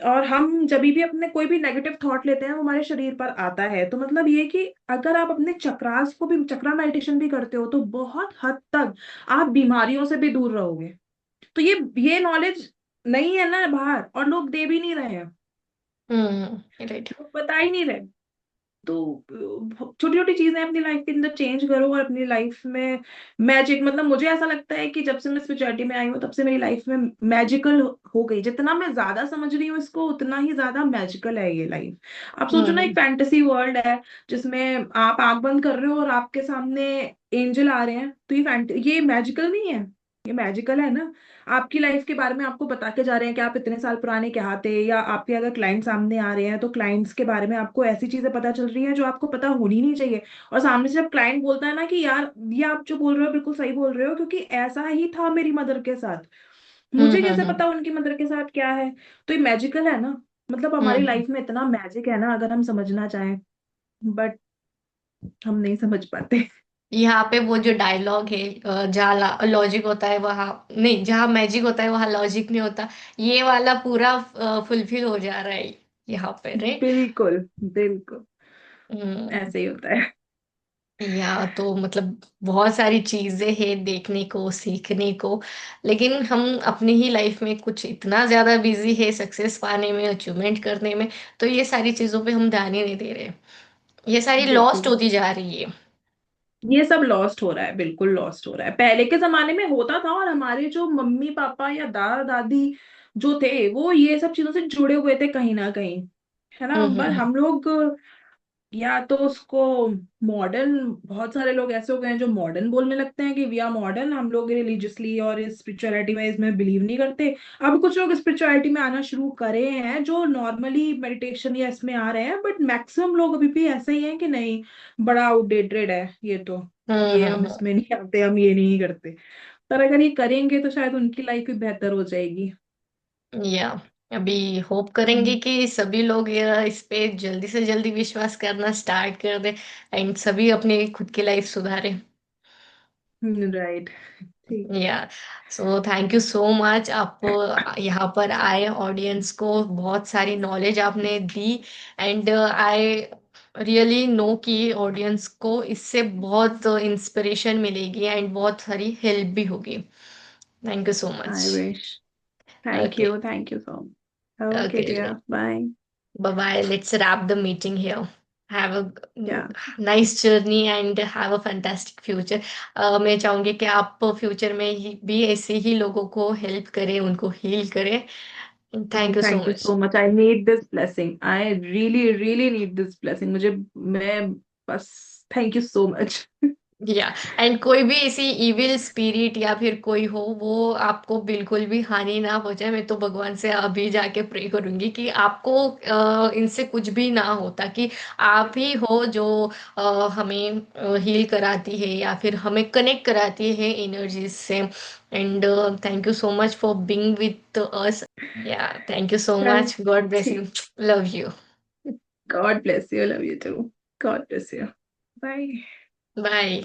Speaker 1: और हम जब भी अपने कोई भी नेगेटिव थॉट लेते हैं वो हमारे शरीर पर आता है। तो मतलब ये कि अगर आप अपने चक्रास को भी, चक्रा मेडिटेशन भी करते हो, तो बहुत हद तक आप बीमारियों से भी दूर रहोगे। तो ये नॉलेज नहीं है ना बाहर, और लोग दे भी नहीं रहे हैं,
Speaker 2: राइट।
Speaker 1: लोग बता ही नहीं रहे। तो छोटी छोटी चीजें अपनी लाइफ के अंदर चेंज करो, और अपनी लाइफ में मैजिक, मतलब मुझे ऐसा लगता है कि जब से मैं स्पिरिचुअलिटी में आई हूँ, तब से मेरी लाइफ में मैजिकल हो गई। जितना मैं ज्यादा समझ रही हूँ इसको, उतना ही ज्यादा मैजिकल है ये लाइफ। आप सोचो ना, एक
Speaker 2: हम्म
Speaker 1: फैंटेसी वर्ल्ड है जिसमें आप आंख बंद कर रहे हो और आपके सामने एंजल आ रहे हैं, तो ये मैजिकल नहीं है? ये मैजिकल है ना। आपकी लाइफ के बारे में आपको बता के जा रहे हैं कि आप इतने साल पुराने क्या थे, या आपके अगर क्लाइंट सामने आ रहे हैं तो क्लाइंट्स के बारे में आपको ऐसी चीजें पता चल रही हैं जो आपको पता होनी नहीं चाहिए। और सामने से जब क्लाइंट बोलता है ना कि यार ये आप जो बोल रहे हो बिल्कुल सही बोल रहे हो, क्योंकि ऐसा ही था मेरी मदर के साथ, मुझे कैसे
Speaker 2: हम्म।
Speaker 1: पता उनकी मदर के साथ क्या है। तो ये मैजिकल है ना। मतलब हमारी
Speaker 2: हम्म।
Speaker 1: लाइफ में इतना मैजिक है ना, अगर हम समझना चाहें, बट हम नहीं समझ पाते।
Speaker 2: यहाँ पे वो जो डायलॉग है, जहाँ लॉजिक होता है वहाँ नहीं, जहाँ मैजिक होता है वहाँ लॉजिक नहीं होता, ये वाला पूरा फुलफिल हो जा रहा है यहाँ पे, राइट।
Speaker 1: बिल्कुल बिल्कुल
Speaker 2: हम्म।
Speaker 1: ऐसे ही होता है।
Speaker 2: या तो मतलब बहुत सारी चीजें हैं देखने को, सीखने को, लेकिन हम अपनी ही लाइफ में कुछ इतना ज्यादा बिजी है सक्सेस पाने में, अचीवमेंट करने में, तो ये सारी चीजों पे हम ध्यान ही नहीं दे रहे। ये सारी लॉस्ट
Speaker 1: बिल्कुल
Speaker 2: होती जा रही है।
Speaker 1: ये सब लॉस्ट हो रहा है, बिल्कुल लॉस्ट हो रहा है। पहले के जमाने में होता था, और हमारे जो मम्मी पापा या दादा दादी जो थे वो ये सब चीजों से जुड़े हुए थे कहीं ना कहीं, है ना।
Speaker 2: हम्म।
Speaker 1: पर हम लोग या तो उसको मॉडर्न, बहुत सारे लोग ऐसे हो गए हैं जो मॉडर्न बोलने लगते हैं कि वी आर मॉडर्न, हम लोग रिलीजियसली और स्पिरिचुअलिटी में इसमें बिलीव नहीं करते। अब कुछ लोग स्पिरिचुअलिटी में आना शुरू करे हैं जो नॉर्मली मेडिटेशन या इसमें आ रहे हैं, बट मैक्सिमम लोग अभी भी ऐसे ही हैं कि नहीं, बड़ा आउटडेटेड है ये तो, ये हम
Speaker 2: हम्म।
Speaker 1: इसमें नहीं आते, हम ये नहीं करते। पर अगर ये करेंगे तो शायद उनकी लाइफ भी बेहतर हो जाएगी।
Speaker 2: या अभी होप करेंगे कि सभी लोग ये इस पे जल्दी से जल्दी विश्वास करना स्टार्ट कर दे, एंड सभी अपनी खुद की लाइफ सुधारे।
Speaker 1: राइट। ठीक है।
Speaker 2: या so thank you so much, आप यहाँ पर आए, ऑडियंस को बहुत सारी नॉलेज आपने दी, एंड आई रियली नो कि ऑडियंस को इससे बहुत इंस्पिरेशन मिलेगी एंड बहुत सारी हेल्प भी होगी। Thank you so much.
Speaker 1: I wish.
Speaker 2: Okay.
Speaker 1: Thank you so much. Okay
Speaker 2: okay,
Speaker 1: dear, bye.
Speaker 2: bye bye, let's wrap the meeting here. Have a
Speaker 1: या
Speaker 2: nice journey and have a fantastic future. मैं चाहूंगी कि आप future में भी ऐसे ही लोगों को हेल्प करें, उनको हील करें। Thank you so
Speaker 1: thank you
Speaker 2: much.
Speaker 1: So much, I need this blessing, I really really need this blessing, मुझे, मैं बस, थैंक यू सो मच।
Speaker 2: या एंड कोई भी ऐसी इविल स्पिरिट या फिर कोई हो, वो आपको बिल्कुल भी हानि ना पहुंचाए। मैं तो भगवान से अभी जाके प्रे करूंगी कि आपको इनसे कुछ भी ना हो, ताकि आप ही हो जो हमें हील कराती है या फिर हमें कनेक्ट कराती है एनर्जीज से। And thank you so much for being with us. या थैंक यू सो
Speaker 1: चल
Speaker 2: मच, गॉड ब्लेस यू।
Speaker 1: ठीक।
Speaker 2: Love you.
Speaker 1: God bless you, love you too. God bless you. Bye.
Speaker 2: Bye.